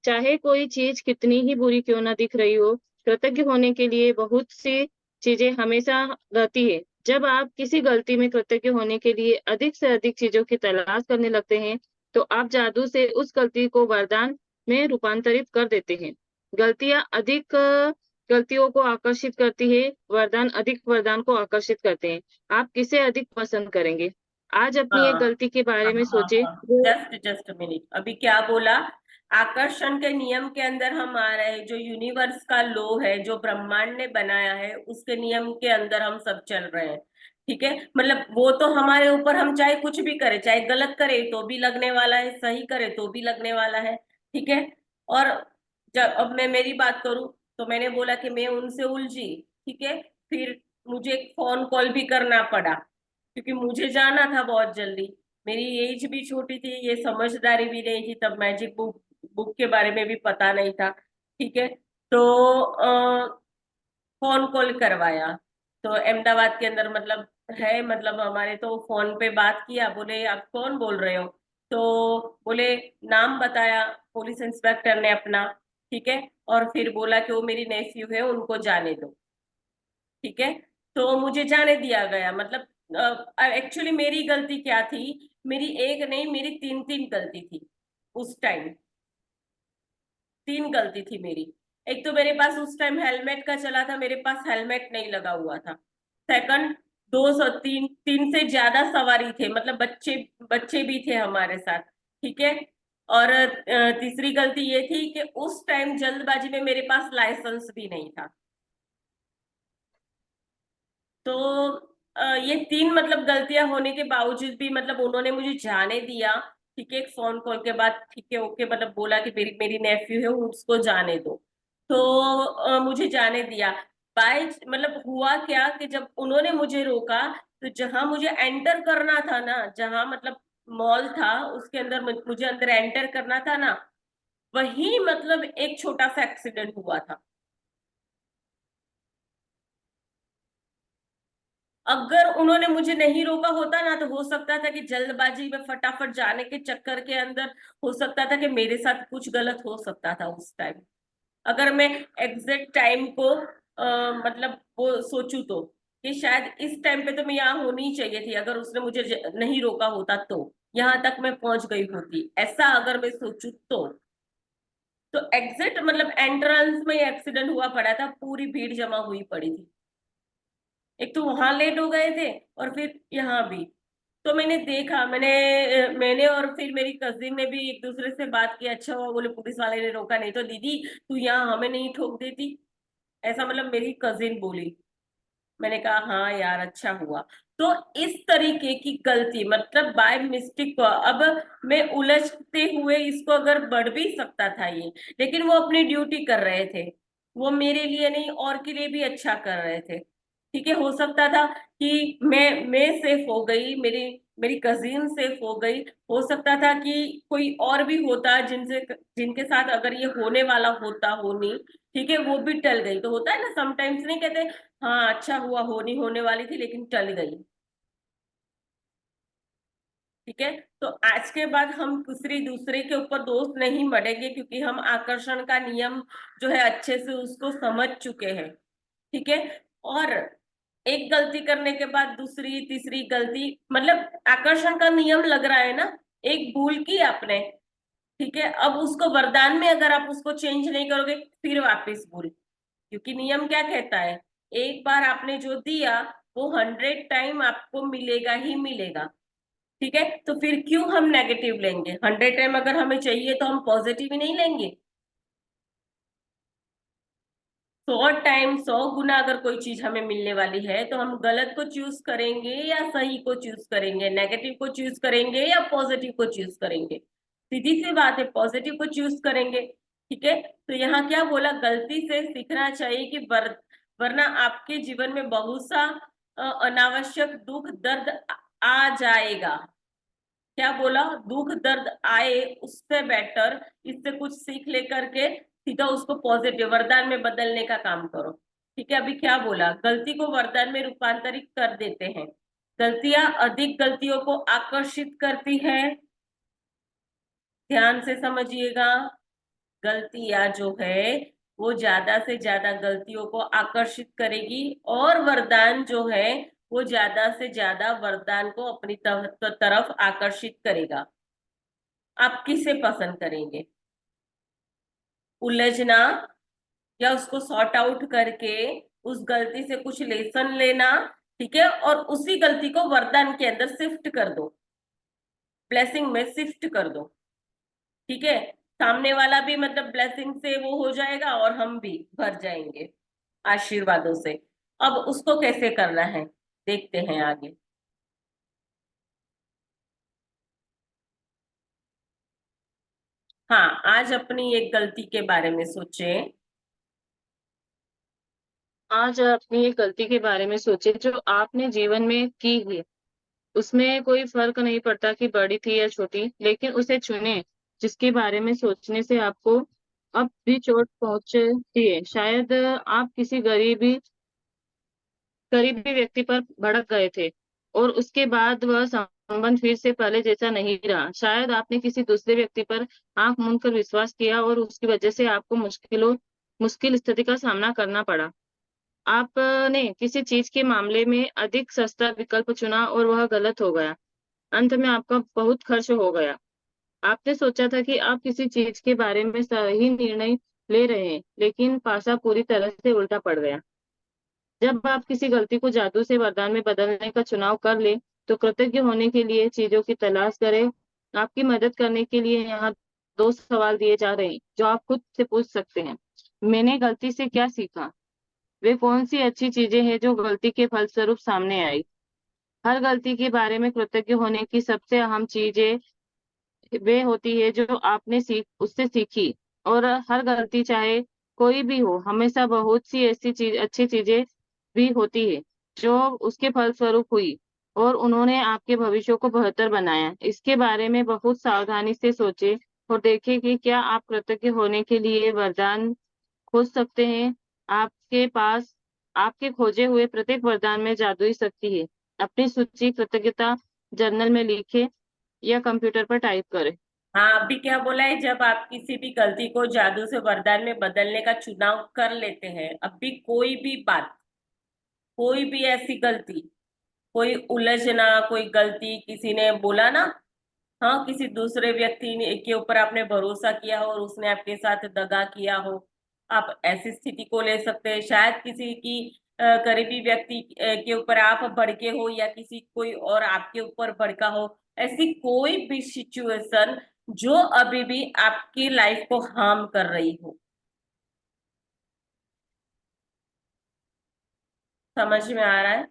Speaker 6: चाहे कोई चीज कितनी ही बुरी क्यों ना दिख रही हो, कृतज्ञ होने के लिए बहुत सी चीजें हमेशा रहती है। जब आप किसी गलती में कृतज्ञ होने के लिए अधिक से अधिक चीजों की तलाश करने लगते हैं, तो आप जादू से उस गलती को वरदान में रूपांतरित कर देते हैं। गलतियां अधिक गलतियों को आकर्षित करती है, वरदान अधिक वरदान को आकर्षित करते हैं। आप किसे अधिक पसंद करेंगे? आज अपनी एक
Speaker 1: हाँ
Speaker 6: गलती के बारे में
Speaker 1: हाँ
Speaker 6: सोचे
Speaker 1: हाँ,
Speaker 6: जो
Speaker 1: जस्ट जस्ट मिनट, अभी क्या बोला? आकर्षण के नियम के अंदर हम आ रहे हैं, जो यूनिवर्स का लॉ है, जो ब्रह्मांड ने बनाया है, उसके नियम के अंदर हम सब चल रहे हैं। ठीक है, मतलब वो तो हमारे ऊपर, हम चाहे कुछ भी करें, चाहे गलत करे तो भी लगने वाला है, सही करे तो भी लगने वाला है। ठीक है, और जब अब मैं मेरी बात करूं, तो मैंने बोला कि मैं उनसे उलझी। ठीक है, फिर मुझे एक फोन कॉल भी करना पड़ा, क्योंकि मुझे जाना था बहुत जल्दी। मेरी एज भी छोटी थी, ये समझदारी भी नहीं थी, तब मैजिक बुक बुक के बारे में भी पता नहीं था। ठीक है, तो फोन कॉल करवाया, तो अहमदाबाद के अंदर मतलब है, मतलब हमारे, तो फोन पे बात किया, बोले आप कौन बोल रहे हो? तो बोले, नाम बताया पुलिस इंस्पेक्टर ने अपना। ठीक है, और फिर बोला कि वो मेरी नेफ्यू है, उनको जाने दो। ठीक है, तो मुझे जाने दिया गया। मतलब एक्चुअली मेरी गलती क्या थी, मेरी एक नहीं, मेरी तीन तीन गलती थी उस टाइम। तीन गलती थी मेरी। एक तो मेरे पास उस टाइम हेलमेट का चला था, मेरे पास हेलमेट नहीं लगा हुआ था। सेकंड 203 से ज्यादा सवारी थे, मतलब बच्चे बच्चे भी थे हमारे साथ, ठीक है। और तीसरी गलती ये थी कि उस टाइम जल्दबाजी में मेरे पास लाइसेंस भी नहीं था। तो ये 3 मतलब गलतियां होने के बावजूद भी मतलब उन्होंने मुझे जाने दिया, ठीक है। एक फोन कॉल के बाद ठीक है ओके, मतलब बोला कि मेरी मेरी नेफ्यू है उसको जाने दो, तो मुझे जाने दिया। मतलब हुआ क्या कि जब उन्होंने मुझे रोका, तो जहां मुझे एंटर करना था ना, जहां मतलब मॉल था उसके अंदर मुझे अंदर एंटर करना था ना, वही मतलब एक छोटा सा एक्सीडेंट हुआ था। अगर उन्होंने मुझे नहीं रोका होता ना, तो हो सकता था कि जल्दबाजी में फटाफट जाने के चक्कर के अंदर हो सकता था कि मेरे साथ कुछ गलत हो सकता था उस टाइम। अगर मैं एग्जैक्ट टाइम को मतलब वो सोचूं तो, कि शायद इस टाइम पे तो मैं यहाँ होनी चाहिए थी, अगर उसने मुझे नहीं रोका होता तो यहाँ तक मैं पहुंच गई होती, ऐसा अगर मैं सोचूं तो एग्जैक्ट मतलब एंट्रेंस में एक्सीडेंट हुआ पड़ा था, पूरी भीड़ जमा हुई पड़ी थी। एक तो वहां लेट हो गए थे और फिर यहाँ भी। तो मैंने देखा, मैंने और फिर मेरी कजिन ने भी एक दूसरे से बात की, अच्छा हुआ बोले पुलिस वाले ने रोका, नहीं तो दीदी तू यहाँ हमें नहीं ठोक देती, ऐसा मतलब मेरी कजिन बोली। मैंने कहा हाँ यार अच्छा हुआ। तो इस तरीके की गलती मतलब बाय मिस्टेक को, अब मैं उलझते हुए इसको अगर बढ़ भी सकता था ये, लेकिन वो अपनी ड्यूटी कर रहे थे, वो मेरे लिए नहीं और के लिए भी अच्छा कर रहे थे, ठीक है। हो सकता था कि मैं सेफ हो गई, मेरी मेरी कजिन सेफ हो गई, हो सकता था कि कोई और भी होता जिनके साथ अगर ये होने वाला होता होनी, ठीक है, वो भी टल गई। तो होता है ना समटाइम्स, नहीं कहते हाँ अच्छा हुआ होनी होने वाली थी लेकिन टल गई, ठीक है। तो आज के बाद हम दूसरे दूसरे के ऊपर दोष नहीं मढ़ेंगे, क्योंकि हम आकर्षण का नियम जो है अच्छे से उसको समझ चुके हैं, ठीक है। और एक गलती करने के बाद दूसरी तीसरी गलती, मतलब आकर्षण का नियम लग रहा है ना, एक भूल की आपने, ठीक है, अब उसको वरदान में अगर आप उसको चेंज नहीं करोगे फिर वापस भूल, क्योंकि नियम क्या कहता है, एक बार आपने जो दिया वो 100 टाइम आपको मिलेगा ही मिलेगा, ठीक है। तो फिर क्यों हम नेगेटिव लेंगे, 100 टाइम अगर हमें चाहिए तो हम पॉजिटिव ही नहीं लेंगे। 100 टाइम 100 गुना अगर कोई चीज हमें मिलने वाली है, तो हम गलत को चूज करेंगे या सही को चूज करेंगे, नेगेटिव को चूज करेंगे या पॉजिटिव को चूज करेंगे। सीधी सी बात है, पॉजिटिव को चूज करेंगे, ठीक है। तो यहाँ क्या बोला, गलती से सीखना चाहिए कि वरना आपके जीवन में बहुत सा अनावश्यक दुख दर्द आ जाएगा। क्या बोला, दुख दर्द आए उससे बेटर इससे कुछ सीख लेकर के सीधा उसको पॉजिटिव वरदान में बदलने का काम करो, ठीक है। अभी क्या बोला, गलती को वरदान में रूपांतरित कर देते हैं। गलतियां अधिक गलतियों को आकर्षित करती है, ध्यान से समझिएगा। गलतियां जो है वो ज्यादा से ज्यादा गलतियों को आकर्षित करेगी, और वरदान जो है वो ज्यादा से ज्यादा वरदान को अपनी तरफ आकर्षित करेगा। आप किसे पसंद करेंगे, उलझना या उसको सॉर्ट आउट करके उस गलती से कुछ लेसन लेना, ठीक है, और उसी गलती को वरदान के अंदर शिफ्ट कर दो, ब्लेसिंग में शिफ्ट कर दो, ठीक है। सामने वाला भी मतलब ब्लेसिंग से वो हो जाएगा और हम भी भर जाएंगे आशीर्वादों से। अब उसको कैसे करना है देखते हैं आगे। हाँ, आज अपनी एक गलती के बारे में सोचें।
Speaker 6: आज अपनी एक गलती के बारे में सोचे जो आपने जीवन में की है, उसमें कोई फर्क नहीं पड़ता कि बड़ी थी या छोटी, लेकिन उसे चुने जिसके बारे में सोचने से आपको अब भी चोट पहुंचती है। शायद आप किसी गरीबी व्यक्ति पर भड़क गए थे और उसके बाद वह संबंध फिर से पहले जैसा नहीं रहा। शायद आपने किसी दूसरे व्यक्ति पर आंख मूंद कर विश्वास किया और उसकी वजह से आपको मुश्किल स्थिति का सामना करना पड़ा। आपने किसी चीज के मामले में अधिक सस्ता विकल्प चुना और वह गलत हो गया। अंत में आपका बहुत खर्च हो गया। आपने सोचा था कि आप किसी चीज के बारे में सही निर्णय ले रहे हैं, लेकिन पासा पूरी तरह से उल्टा पड़ गया। जब आप किसी गलती को जादू से वरदान में बदलने का चुनाव कर ले तो कृतज्ञ होने के लिए चीजों की तलाश करें। आपकी मदद करने के लिए यहाँ 2 सवाल दिए जा रहे हैं जो आप खुद से पूछ सकते हैं। मैंने गलती से क्या सीखा? वे कौन सी अच्छी चीजें हैं जो गलती के फलस्वरूप सामने आई? हर गलती के बारे में कृतज्ञ होने की सबसे अहम चीजें वे होती है जो आपने उससे सीखी। और हर गलती चाहे कोई भी हो, हमेशा बहुत सी ऐसी अच्छी चीजें भी होती है जो उसके फलस्वरूप हुई और उन्होंने आपके भविष्य को बेहतर बनाया। इसके बारे में बहुत सावधानी से सोचें और देखें कि क्या आप कृतज्ञ होने के लिए वरदान खोज सकते हैं। आपके पास आपके खोजे हुए प्रत्येक वरदान में जादुई शक्ति है। अपनी सूची कृतज्ञता जर्नल में लिखें या कंप्यूटर पर टाइप करें।
Speaker 1: हाँ, अभी क्या बोला है, जब आप किसी भी गलती को जादू से वरदान में बदलने का चुनाव कर लेते हैं, अभी कोई भी बात, कोई भी ऐसी गलती, कोई उलझना, कोई गलती किसी ने बोला ना, हाँ, किसी दूसरे व्यक्ति ने के ऊपर आपने भरोसा किया हो और उसने आपके साथ दगा किया हो, आप ऐसी स्थिति को ले सकते हैं। शायद किसी की करीबी व्यक्ति के ऊपर आप भड़के हो या किसी कोई और आपके ऊपर भड़का हो, ऐसी कोई भी सिचुएशन जो अभी भी आपकी लाइफ को हार्म कर रही हो। समझ में आ रहा है?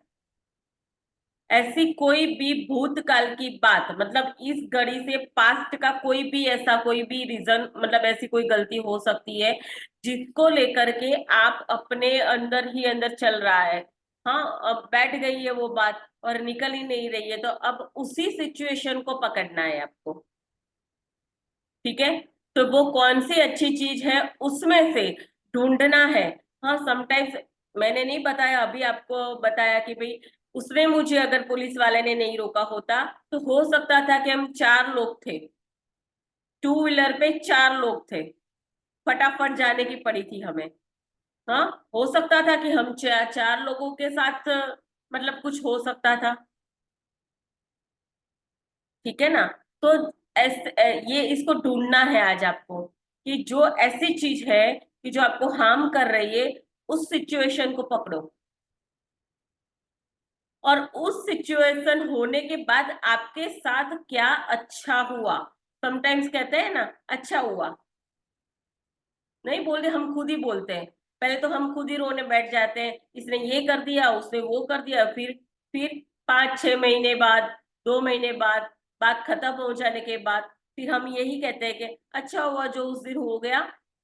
Speaker 1: ऐसी कोई भी भूतकाल की बात, मतलब इस घड़ी से पास्ट का कोई भी ऐसा कोई भी रीजन, मतलब ऐसी कोई गलती हो सकती है जिसको लेकर के आप अपने अंदर ही अंदर चल रहा है। हाँ, अब बैठ गई है वो बात और निकल ही नहीं रही है, तो अब उसी सिचुएशन को पकड़ना है आपको। ठीक है, तो वो कौन सी अच्छी चीज है उसमें से ढूंढना है। हाँ, समटाइम्स मैंने नहीं बताया, अभी आपको बताया कि भाई उसने मुझे, अगर पुलिस वाले ने नहीं रोका होता तो हो सकता था कि हम 4 लोग थे, 2 व्हीलर पे 4 लोग थे, फटाफट जाने की पड़ी थी हमें। हाँ, हो सकता था कि हम 4 लोगों के साथ मतलब कुछ हो सकता था। ठीक है ना? तो ये इसको ढूंढना है आज आपको कि जो ऐसी चीज है कि जो आपको हार्म कर रही है, उस सिचुएशन को पकड़ो और उस सिचुएशन होने के बाद आपके साथ क्या अच्छा हुआ। समटाइम्स कहते हैं ना, अच्छा हुआ, नहीं बोलते, हम खुद ही बोलते हैं। पहले तो हम खुद ही रोने बैठ जाते हैं, इसने ये कर दिया, उसने वो कर दिया, फिर 5-6 महीने बाद, 2 महीने बाद, बात खत्म हो जाने के बाद फिर हम यही कहते हैं कि अच्छा हुआ जो उस दिन हो गया,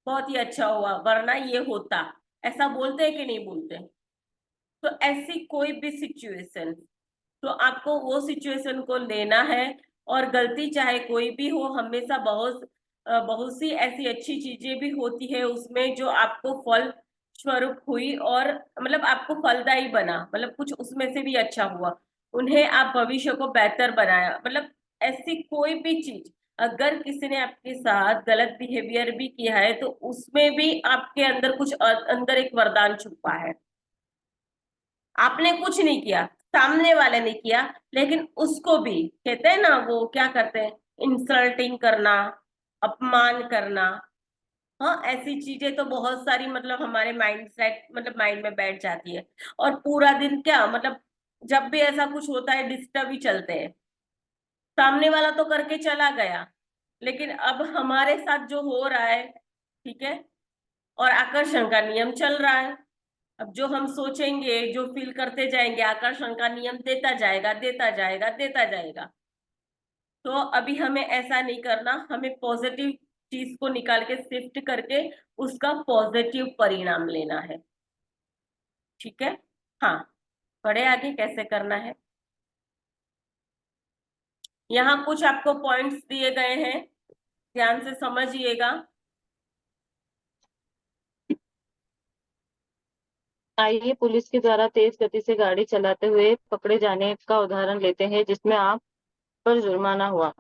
Speaker 1: बहुत ही अच्छा हुआ, वरना ये होता। ऐसा बोलते हैं कि नहीं बोलते? तो ऐसी कोई भी सिचुएशन, तो आपको वो सिचुएशन को लेना है। और गलती चाहे कोई भी हो, हमेशा बहुत सी ऐसी अच्छी चीजें भी होती है उसमें जो आपको फल स्वरूप हुई और मतलब आपको फलदायी बना, मतलब कुछ उसमें से भी अच्छा हुआ, उन्हें आप भविष्य को बेहतर बनाया। मतलब ऐसी कोई भी चीज, अगर किसी ने आपके साथ गलत बिहेवियर भी किया है तो उसमें भी आपके अंदर कुछ अंदर एक वरदान छुपा है। आपने कुछ नहीं किया, सामने वाले ने किया, लेकिन उसको भी कहते हैं ना, वो क्या करते हैं, इंसल्टिंग करना, अपमान करना। हाँ, ऐसी चीजें तो बहुत सारी मतलब हमारे माइंड सेट, मतलब माइंड में बैठ जाती है और पूरा दिन क्या मतलब जब भी ऐसा कुछ होता है डिस्टर्ब ही चलते हैं। सामने वाला तो करके चला गया, लेकिन अब हमारे साथ जो हो रहा है, ठीक है, और आकर्षण का नियम चल रहा है। अब जो हम सोचेंगे, जो फील करते जाएंगे, आकर्षण का नियम देता जाएगा, देता जाएगा, देता जाएगा। तो अभी हमें ऐसा नहीं करना, हमें पॉजिटिव चीज को निकाल के शिफ्ट करके उसका पॉजिटिव परिणाम लेना है। ठीक है? हाँ, बढ़े आगे, कैसे करना है। यहाँ कुछ आपको पॉइंट्स दिए गए हैं, ध्यान से समझिएगा।
Speaker 6: आइए पुलिस के द्वारा तेज गति से गाड़ी चलाते हुए पकड़े जाने का उदाहरण लेते हैं जिसमें आप पर जुर्माना हुआ।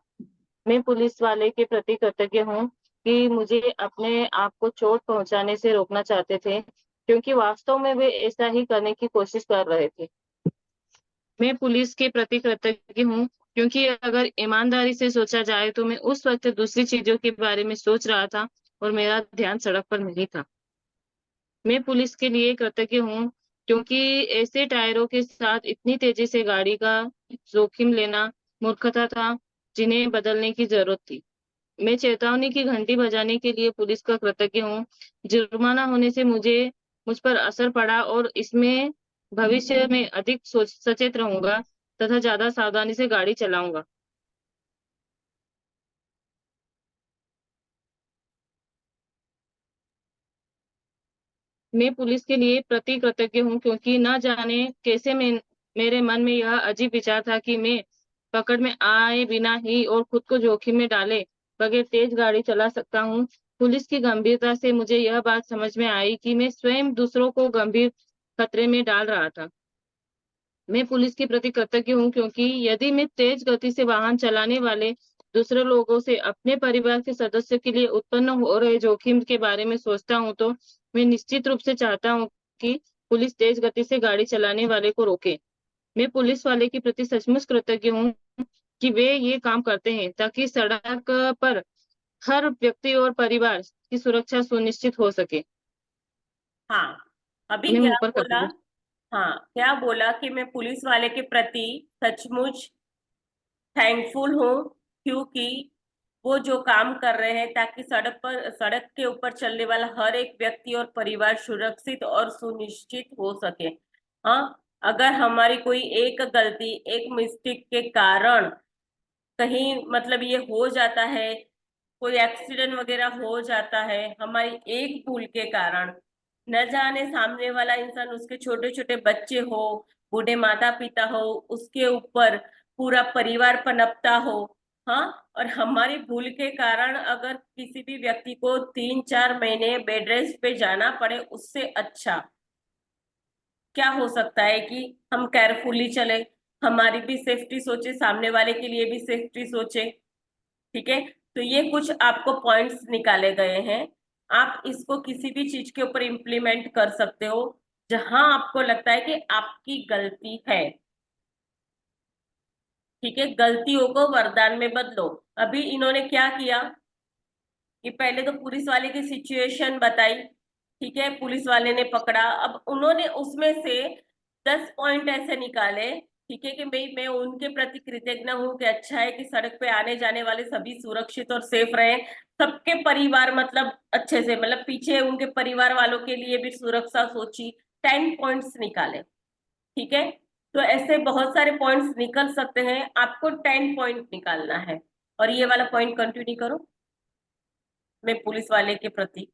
Speaker 6: मैं पुलिस वाले के प्रति कृतज्ञ हूँ कि मुझे अपने आप को चोट पहुंचाने से रोकना चाहते थे, क्योंकि वास्तव में वे ऐसा ही करने की कोशिश कर रहे थे। मैं पुलिस के प्रति कृतज्ञ हूँ क्योंकि अगर ईमानदारी से सोचा जाए तो मैं उस वक्त दूसरी चीजों के बारे में सोच रहा था और मेरा ध्यान सड़क पर नहीं था। मैं पुलिस के लिए कृतज्ञ हूँ क्योंकि ऐसे टायरों के साथ इतनी तेजी से गाड़ी का जोखिम लेना मूर्खता था, जिन्हें बदलने की जरूरत थी। मैं चेतावनी की घंटी बजाने के लिए पुलिस का कृतज्ञ हूँ। जुर्माना होने से मुझ पर असर पड़ा और इसमें भविष्य में अधिक सचेत रहूंगा तथा ज्यादा सावधानी से गाड़ी चलाऊंगा। मैं पुलिस के लिए प्रति कृतज्ञ हूँ, क्योंकि न जाने कैसे मेरे मन में यह अजीब विचार था कि मैं पकड़ में आए बिना ही और खुद को जोखिम में डाले बगैर तेज गाड़ी चला सकता हूँ। पुलिस की गंभीरता से मुझे यह बात समझ में आई कि मैं स्वयं दूसरों को गंभीर खतरे में डाल रहा था। मैं पुलिस के प्रति कृतज्ञ हूँ, क्योंकि यदि मैं तेज गति से वाहन चलाने वाले दूसरे लोगों से अपने परिवार के सदस्यों के लिए उत्पन्न हो रहे जोखिम के बारे में सोचता हूँ, तो मैं निश्चित रूप से चाहता हूँ कि पुलिस तेज गति से गाड़ी चलाने वाले को रोके। मैं पुलिस वाले के प्रति सचमुच कृतज्ञ हूँ कि वे ये काम करते हैं ताकि सड़क पर हर व्यक्ति और परिवार की सुरक्षा सुनिश्चित हो सके।
Speaker 1: हाँ, अभी
Speaker 6: मैं
Speaker 1: क्या
Speaker 6: मुंह पर कर
Speaker 1: बोला?
Speaker 6: दूंगी।
Speaker 1: हाँ, क्या बोला कि मैं पुलिस वाले के प्रति सचमुच थैंकफुल हूँ, क्योंकि वो जो काम कर रहे हैं ताकि सड़क के ऊपर चलने वाला हर एक व्यक्ति और परिवार सुरक्षित और सुनिश्चित हो सके। हाँ, अगर हमारी कोई एक गलती, एक मिस्टेक के कारण कहीं मतलब ये हो जाता है, कोई एक्सीडेंट वगैरह हो जाता है हमारी एक भूल के कारण, न जाने सामने वाला इंसान, उसके छोटे छोटे बच्चे हो, बूढ़े माता पिता हो, उसके ऊपर पूरा परिवार पनपता हो। हाँ, और हमारी भूल के कारण अगर किसी भी व्यक्ति को 3-4 महीने बेड रेस्ट पे जाना पड़े, उससे अच्छा क्या हो सकता है कि हम केयरफुली चले, हमारी भी सेफ्टी सोचे, सामने वाले के लिए भी सेफ्टी सोचे। ठीक है, तो ये कुछ आपको पॉइंट्स निकाले गए हैं। आप इसको किसी भी चीज के ऊपर इम्प्लीमेंट कर सकते हो जहां आपको लगता है कि आपकी गलती है। ठीक है, गलतियों को वरदान में बदलो। अभी इन्होंने क्या किया कि पहले तो पुलिस वाले की सिचुएशन बताई। ठीक है, पुलिस वाले ने पकड़ा, अब उन्होंने उसमें से 10 पॉइंट ऐसे निकाले। ठीक है, कि भाई मैं उनके प्रति कृतज्ञ हूँ कि अच्छा है कि सड़क पे आने जाने वाले सभी सुरक्षित और सेफ रहे, सबके परिवार मतलब अच्छे से, मतलब पीछे उनके परिवार वालों के लिए भी सुरक्षा सोची। 10 पॉइंट्स निकाले। ठीक है, तो ऐसे बहुत सारे पॉइंट्स निकल सकते हैं, आपको 10 पॉइंट निकालना है। और ये वाला पॉइंट कंटिन्यू करो, मैं पुलिस वाले के प्रति।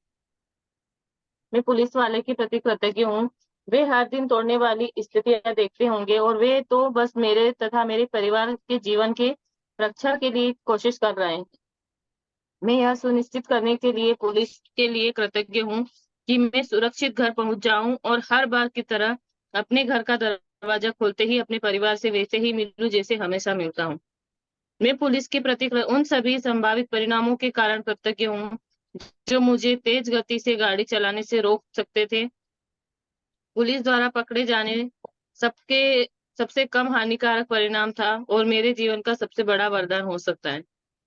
Speaker 6: मैं पुलिस वाले के प्रति कृतज्ञ हूँ। वे हर दिन तोड़ने वाली स्थितियां देखते होंगे और वे तो बस मेरे तथा मेरे परिवार के जीवन के रक्षा के लिए कोशिश कर रहे हैं। मैं यह सुनिश्चित करने के लिए पुलिस के लिए कृतज्ञ हूँ कि मैं सुरक्षित घर पहुंच जाऊं और हर बार की तरह अपने घर का दरवाजा खोलते ही अपने परिवार से वैसे ही मिलूं जैसे हमेशा मिलता हूँ। मैं पुलिस के प्रति उन सभी संभावित परिणामों के कारण कृतज्ञ हूँ जो मुझे तेज गति से गाड़ी चलाने से रोक सकते थे। पुलिस द्वारा पकड़े जाने सबके सबसे कम हानिकारक परिणाम था और मेरे जीवन का सबसे बड़ा वरदान हो सकता है।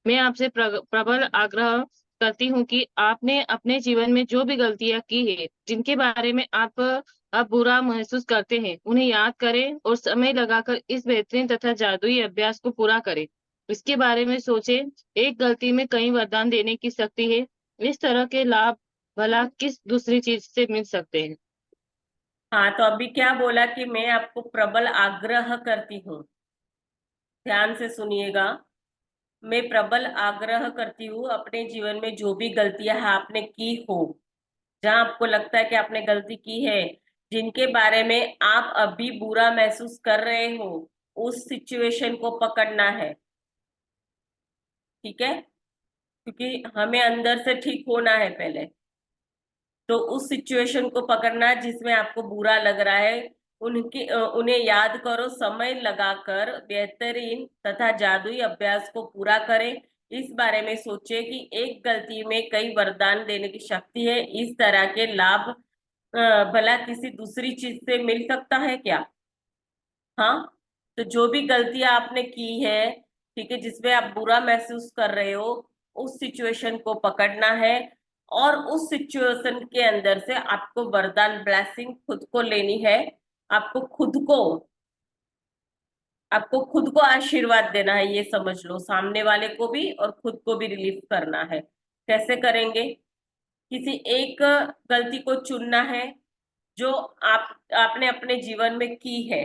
Speaker 6: मैं आपसे प्रबल आग्रह करती हूँ कि आपने अपने जीवन में जो भी गलतियां की है, जिनके बारे में आप अब बुरा महसूस करते हैं, उन्हें याद करें और समय लगाकर इस बेहतरीन तथा जादुई अभ्यास को पूरा करें। इसके बारे में सोचें, एक गलती में कई वरदान देने की शक्ति है। इस तरह के लाभ भला किस दूसरी चीज से मिल सकते हैं।
Speaker 1: हाँ, तो अभी क्या बोला कि मैं आपको प्रबल आग्रह करती हूँ, ध्यान से सुनिएगा। मैं प्रबल आग्रह करती हूँ, अपने जीवन में जो भी गलतियां आपने की हो, जहां आपको लगता है कि आपने गलती की है, जिनके बारे में आप अभी बुरा महसूस कर रहे हो, उस सिचुएशन को पकड़ना है। ठीक है, क्योंकि हमें अंदर से ठीक होना है पहले। तो उस सिचुएशन को पकड़ना जिसमें आपको बुरा लग रहा है, उन्हें याद करो, समय लगाकर बेहतरीन तथा जादुई अभ्यास को पूरा करें। इस बारे में सोचे कि एक गलती में कई वरदान देने की शक्ति है। इस तरह के लाभ भला किसी दूसरी चीज से मिल सकता है क्या? हाँ, तो जो भी गलतियां आपने की है, ठीक है, जिसमें आप बुरा महसूस कर रहे हो, उस सिचुएशन को पकड़ना है, और उस सिचुएशन के अंदर से आपको वरदान ब्लेसिंग खुद को लेनी है। आपको खुद को आशीर्वाद देना है, ये समझ लो, सामने वाले को भी और खुद को भी रिलीफ करना है। कैसे करेंगे? किसी एक गलती को चुनना है जो आपने अपने जीवन में की है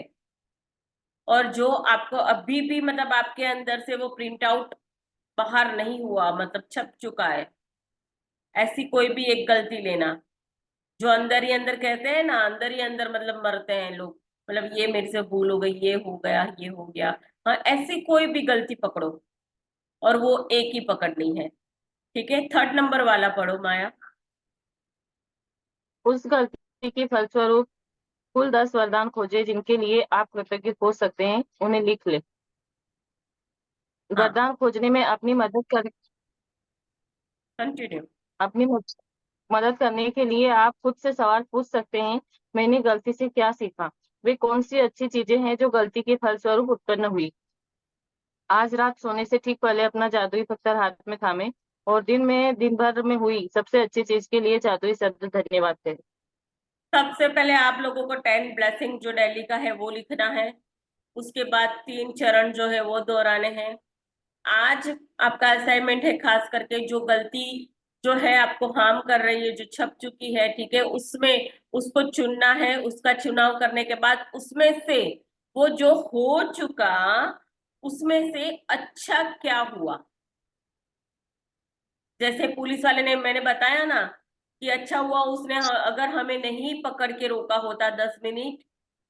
Speaker 1: और जो आपको अभी भी मतलब आपके अंदर से वो प्रिंट आउट बाहर नहीं हुआ, मतलब छप चुका है। ऐसी कोई भी एक गलती लेना जो अंदर ही अंदर, कहते हैं ना, अंदर ही अंदर मतलब मरते हैं लोग, मतलब ये मेरे से भूल हो गई, ये हो गया, ये हो गया। हाँ, ऐसी कोई भी गलती पकड़ो और वो एक ही पकड़नी है। ठीक है, 3rd नंबर वाला पढ़ो माया।
Speaker 6: उस गलती के फलस्वरूप कुल 10 वरदान खोजे जिनके लिए आप कृतज्ञ हो सकते हैं, उन्हें लिख ले।
Speaker 1: हाँ,
Speaker 6: वरदान खोजने में
Speaker 1: कंटिन्यू।
Speaker 6: अपनी मदद करने के लिए आप खुद से सवाल पूछ सकते हैं, मैंने गलती से क्या सीखा? वे कौन सी अच्छी चीजें हैं जो गलती के फलस्वरूप उत्पन्न हुई? आज रात सोने से ठीक पहले अपना जादुई पत्थर हाथ में थामे और दिन भर में हुई सबसे अच्छी चीज के लिए जादुई शब्द धन्यवाद कहें।
Speaker 1: सबसे पहले आप लोगों को 10 ब्लेसिंग जो डेली का है वो लिखना है। उसके बाद 3 चरण जो है वो दोहराने हैं। आज आपका असाइनमेंट है खास करके जो गलती जो है आपको हार्म कर रही है, जो छप चुकी है, ठीक है, उसमें उसको चुनना है। उसका चुनाव करने के बाद उसमें से वो जो हो चुका, उसमें से अच्छा क्या हुआ। जैसे पुलिस वाले ने, मैंने बताया ना कि अच्छा हुआ उसने अगर हमें नहीं पकड़ के रोका होता 10 मिनट,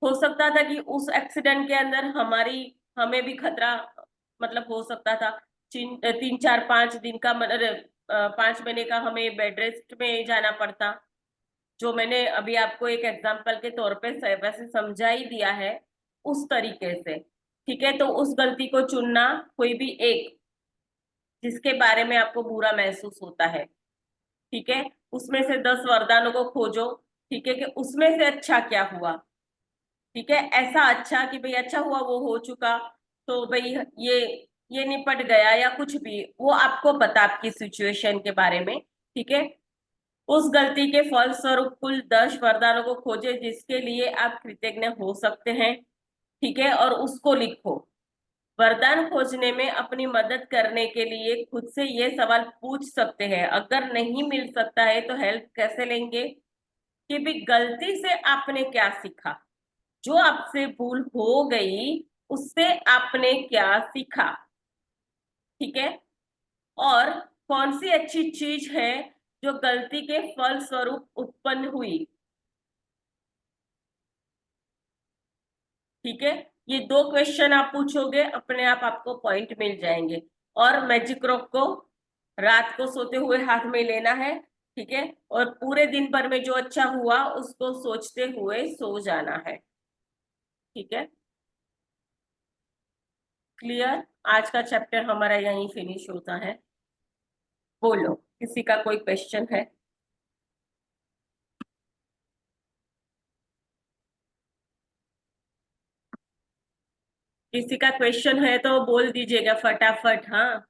Speaker 1: हो सकता था कि उस एक्सीडेंट के अंदर हमें भी खतरा मतलब हो सकता था। 3 4 5 दिन का मतलब 5 महीने का हमें बेड रेस्ट में जाना पड़ता, जो मैंने अभी आपको एक एग्जाम्पल के तौर पे वैसे समझा ही दिया है उस तरीके से। ठीक है, तो उस गलती को चुनना, कोई भी एक जिसके बारे में आपको बुरा महसूस होता है, ठीक है, उसमें से 10 वरदानों को खोजो। ठीक है, कि उसमें से अच्छा क्या हुआ। ठीक है, ऐसा अच्छा कि भाई अच्छा हुआ वो हो चुका, तो भाई ये निपट गया, या कुछ भी वो आपको पता आपकी सिचुएशन के बारे में। ठीक है, उस गलती के फल स्वरूप कुल 10 वरदानों को खोजे जिसके लिए आप कृतज्ञ हो सकते हैं। ठीक है, और उसको लिखो। वरदान खोजने में अपनी मदद करने के लिए खुद से ये सवाल पूछ सकते हैं। अगर नहीं मिल सकता है तो हेल्प कैसे लेंगे, कि भी गलती से आपने क्या सीखा, जो आपसे भूल हो गई उससे आपने क्या सीखा। ठीक है, और कौन सी अच्छी चीज है जो गलती के फल स्वरूप उत्पन्न हुई। ठीक है, ये 2 क्वेश्चन आप पूछोगे, अपने आप आपको पॉइंट मिल जाएंगे। और मैजिक रॉक को रात को सोते हुए हाथ में लेना है। ठीक है, और पूरे दिन भर में जो अच्छा हुआ उसको सोचते हुए सो जाना है। ठीक है, क्लियर? आज का चैप्टर हमारा यहीं फिनिश होता है। बोलो, किसी का कोई क्वेश्चन है? किसी का क्वेश्चन है तो बोल दीजिएगा फटाफट। हाँ,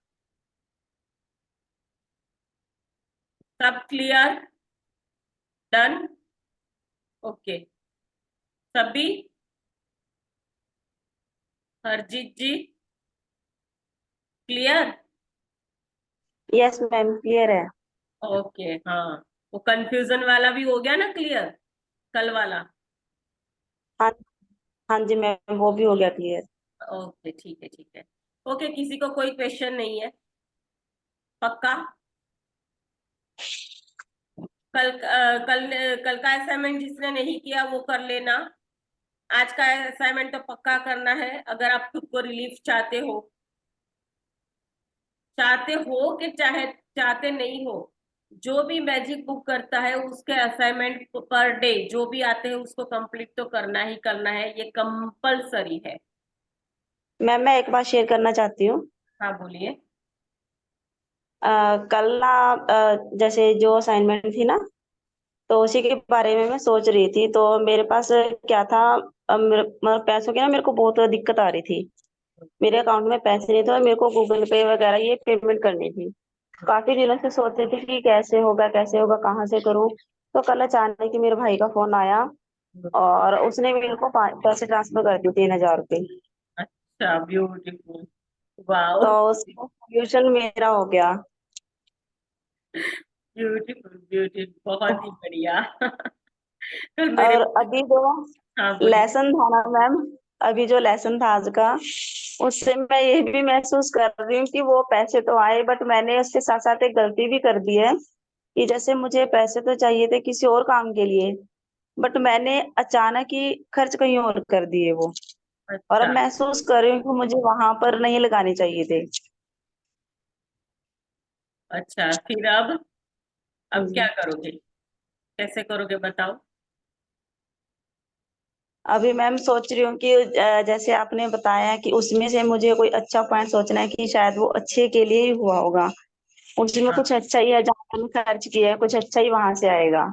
Speaker 1: सब क्लियर? डन? ओके, सभी? हरजीत जी क्लियर?
Speaker 7: यस मैम क्लियर है।
Speaker 1: ओके, हाँ, वो कंफ्यूजन वाला भी हो गया ना क्लियर, कल वाला?
Speaker 7: हाँ हाँ जी मैम वो भी हो गया क्लियर।
Speaker 1: ओके, ठीक है, ठीक है। ओके, किसी को कोई क्वेश्चन नहीं है? पक्का? कल का असाइनमेंट जिसने नहीं किया वो कर लेना। आज का असाइनमेंट तो पक्का करना है अगर आप खुद को रिलीफ चाहते हो कि चाहते नहीं हो। जो भी मैजिक बुक करता है उसके असाइनमेंट पर डे जो भी आते हैं उसको कंप्लीट तो करना ही करना है, ये कंपलसरी है।
Speaker 7: मैम मैं एक बात शेयर करना चाहती हूँ।
Speaker 1: हाँ, बोलिए।
Speaker 7: कल ना जैसे जो असाइनमेंट थी ना तो उसी के बारे में मैं सोच रही थी, तो मेरे पास क्या था, मतलब पैसों की ना मेरे को बहुत दिक्कत आ रही थी। मेरे अकाउंट में पैसे नहीं थे और मेरे को गूगल पे वगैरह ये पेमेंट करनी थी। काफी दिनों से सोच रही थी कि कैसे होगा कहाँ से करूँ। तो कल अचानक ही मेरे भाई का फोन आया और उसने मेरे को पैसे ट्रांसफर कर दिए 3,000 रुपये।
Speaker 1: अच्छा, ब्यूटीफुल, वाओ,
Speaker 7: तो उसका सोल्यूशन मेरा हो गया।
Speaker 1: ब्यूटीफुल ब्यूटीफुल, बहुत ही बढ़िया। कल मेरे,
Speaker 7: और अभी जो
Speaker 1: हाँ बोलिए।
Speaker 7: लेसन था ना मैम, अभी जो लेसन था आज का, उससे मैं ये भी महसूस कर रही हूँ कि वो पैसे तो आए बट मैंने उसके साथ साथ एक गलती भी कर दी है कि जैसे मुझे पैसे तो चाहिए थे किसी और काम के लिए, बट मैंने अचानक ही खर्च कहीं और कर दिए वो। और अब
Speaker 1: अच्छा,
Speaker 7: महसूस कर रही हूँ कि मुझे वहां पर नहीं लगाने चाहिए थे।
Speaker 1: अच्छा, फिर अब क्या
Speaker 7: हम्म।
Speaker 1: करोगे, कैसे करोगे बताओ।
Speaker 7: अभी मैम सोच रही हूँ कि जैसे आपने बताया कि उसमें से मुझे कोई अच्छा पॉइंट सोचना है कि शायद वो अच्छे के लिए ही हुआ होगा, उसमें
Speaker 1: हाँ,
Speaker 7: कुछ अच्छा ही है, जहाँ मैंने खर्च किया है कुछ अच्छा ही वहां से आएगा।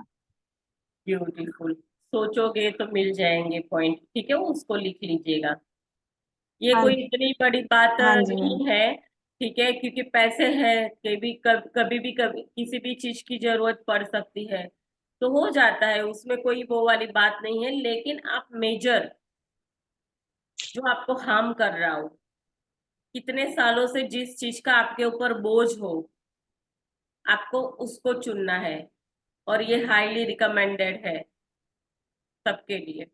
Speaker 1: ब्यूटीफुल, सोचोगे तो मिल जाएंगे पॉइंट, ठीक है, वो उसको लिख लीजिएगा। ये
Speaker 7: हाँ।
Speaker 1: कोई इतनी बड़ी बात
Speaker 7: हाँ जी मैम।
Speaker 1: नहीं है, ठीक है, क्योंकि पैसे हैं, कभी भी कभी किसी भी चीज की जरूरत पड़ सकती है, तो हो जाता है, उसमें कोई वो वाली बात नहीं है। लेकिन आप मेजर, जो आपको हार्म कर रहा हो, कितने सालों से जिस चीज का आपके ऊपर बोझ हो, आपको उसको चुनना है। और ये हाईली रिकमेंडेड है सबके लिए,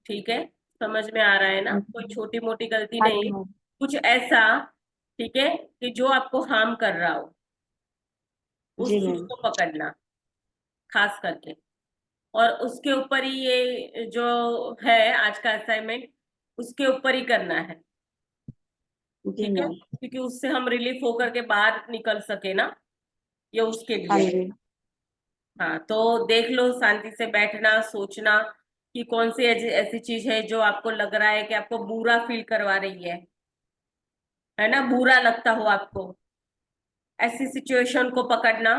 Speaker 1: ठीक है, समझ में आ रहा है ना, कोई छोटी मोटी गलती
Speaker 7: हाँ जी
Speaker 1: नहीं,
Speaker 7: मैम।
Speaker 1: कुछ ऐसा, ठीक है, कि जो आपको हार्म कर रहा हो, उस
Speaker 7: जी
Speaker 1: चीज
Speaker 7: मैम।
Speaker 1: को पकड़ना खास करके। और उसके ऊपर ही ये जो है आज का असाइनमेंट, उसके ऊपर ही करना है,
Speaker 7: जी
Speaker 1: ठीक है,
Speaker 7: मैम।
Speaker 1: क्योंकि उससे हम रिलीफ होकर के बाहर निकल सके ना, ये उसके
Speaker 7: हाँ
Speaker 1: लिए है।
Speaker 7: जी।
Speaker 1: हाँ, तो देख लो, शांति से बैठना, सोचना कि कौन सी ऐसी चीज है जो आपको लग रहा है कि आपको बुरा फील करवा रही है ना, बुरा लगता हो आपको, ऐसी सिचुएशन को पकड़ना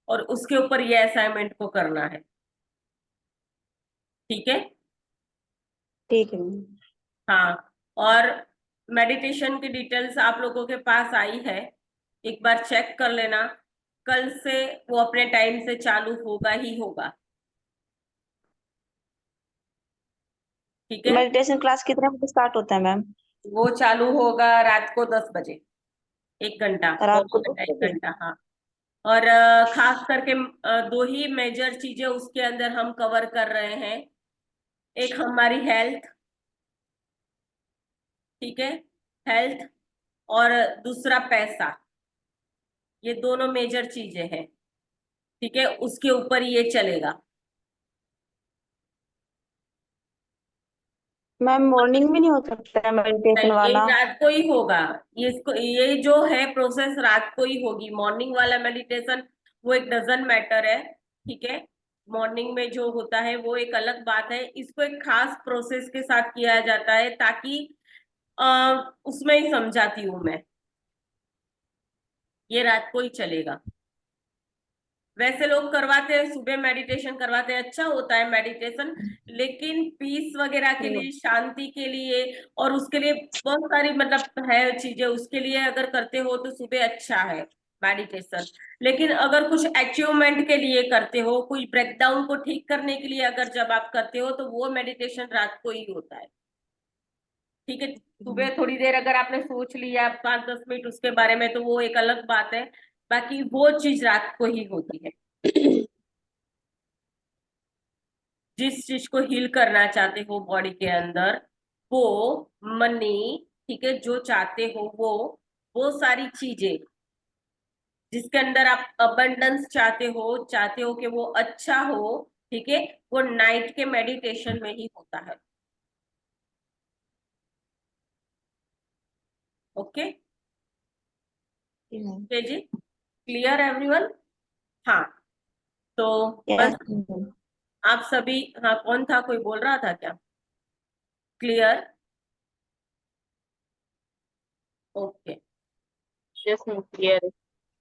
Speaker 1: और उसके ऊपर ये असाइनमेंट को करना है, ठीक है।
Speaker 7: ठीक है मैम।
Speaker 1: हाँ, और मेडिटेशन की डिटेल्स आप लोगों के पास आई है, एक बार चेक कर लेना, कल से वो अपने टाइम से चालू होगा ही होगा, ठीक है।
Speaker 7: मेडिटेशन क्लास कितने बजे स्टार्ट होता है मैम?
Speaker 1: वो चालू होगा रात को 10 बजे, 1 घंटा,
Speaker 7: रात को
Speaker 1: पौना घंटा, 1
Speaker 7: 10 बजे?
Speaker 1: घंटा, हाँ। और खास करके दो ही मेजर चीजें उसके अंदर हम कवर कर रहे हैं, एक हमारी हेल्थ, ठीक है, हेल्थ, और दूसरा पैसा, ये दोनों मेजर चीजें हैं, ठीक है, उसके ऊपर ये चलेगा।
Speaker 7: मैम मॉर्निंग में नहीं हो सकता है मेडिटेशन
Speaker 1: नहीं, ये
Speaker 7: वाला?
Speaker 1: रात को ही होगा, ये जो है प्रोसेस रात को ही होगी, मॉर्निंग वाला मेडिटेशन वो एक डजन मैटर है, ठीक है, मॉर्निंग में जो होता है वो एक अलग बात है, इसको एक खास प्रोसेस के साथ किया जाता है, ताकि उसमें ही समझाती हूँ मैं, ये रात को ही चलेगा। वैसे लोग करवाते हैं, सुबह मेडिटेशन करवाते हैं, अच्छा होता है मेडिटेशन, लेकिन पीस वगैरह के लिए, शांति के लिए, और उसके लिए बहुत सारी मतलब है चीजें, उसके लिए अगर करते हो तो सुबह अच्छा है मेडिटेशन। लेकिन अगर कुछ अचीवमेंट के लिए करते हो, कोई ब्रेकडाउन को ठीक करने के लिए अगर जब आप करते हो, तो वो मेडिटेशन रात को ही होता है, ठीक है। सुबह थोड़ी देर अगर आपने सोच लिया 5-10 मिनट उसके बारे में, तो वो एक अलग बात है, बाकी वो चीज रात को ही होती है। जिस चीज को हील करना चाहते हो बॉडी के अंदर, वो मनी, ठीक है, जो चाहते हो वो सारी चीजें, जिसके अंदर आप अबंडेंस चाहते हो कि वो अच्छा हो, ठीक है, वो नाइट के मेडिटेशन में ही होता है, ओके। ओके जी, क्लियर एवरीवन। हाँ, तो बस
Speaker 7: यस।
Speaker 1: आप सभी, हाँ, कौन था, कोई बोल रहा था क्या, clear, okay,
Speaker 6: yes ma'am, clear है।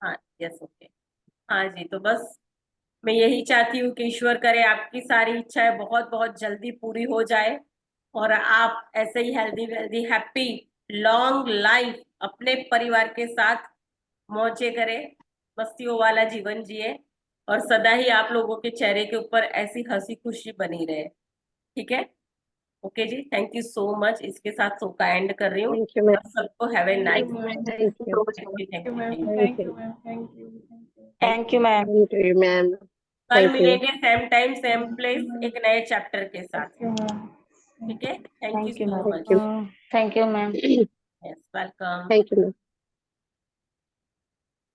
Speaker 1: हाँ, यस, ओके, हाँ जी, तो बस मैं यही चाहती हूँ कि ईश्वर करे आपकी सारी इच्छाएं बहुत बहुत जल्दी पूरी हो जाए, और आप ऐसे ही healthy wealthy happy long life अपने परिवार के साथ मौजे करें, मस्तियों वाला जीवन जिए और सदा ही आप लोगों के चेहरे के ऊपर ऐसी हंसी खुशी बनी रहे। ठीक है, ओके जी, थैंक यू सो मच। इसके साथ शो का एंड कर रही हूँ।
Speaker 4: थैंक यू मैम,
Speaker 1: आप सबको have a nice
Speaker 4: thank you,
Speaker 1: thank you
Speaker 2: ma'am,
Speaker 4: thank
Speaker 2: thank
Speaker 4: you,
Speaker 2: you ma'am, thank you.
Speaker 7: Thank you ma'am.
Speaker 4: Thank you ma'am,
Speaker 1: कल
Speaker 4: थैंक यू,
Speaker 1: मिलेंगे सेम टाइम सेम प्लेस एक नए chapter के साथ।
Speaker 2: Thank you ma'am.
Speaker 1: ठीक है, thank you
Speaker 7: thank you
Speaker 1: so
Speaker 7: ma'am.
Speaker 1: Much.
Speaker 4: Thank you,
Speaker 7: thank you ma'am.
Speaker 1: Yes, welcome.
Speaker 4: Thank you ma'am.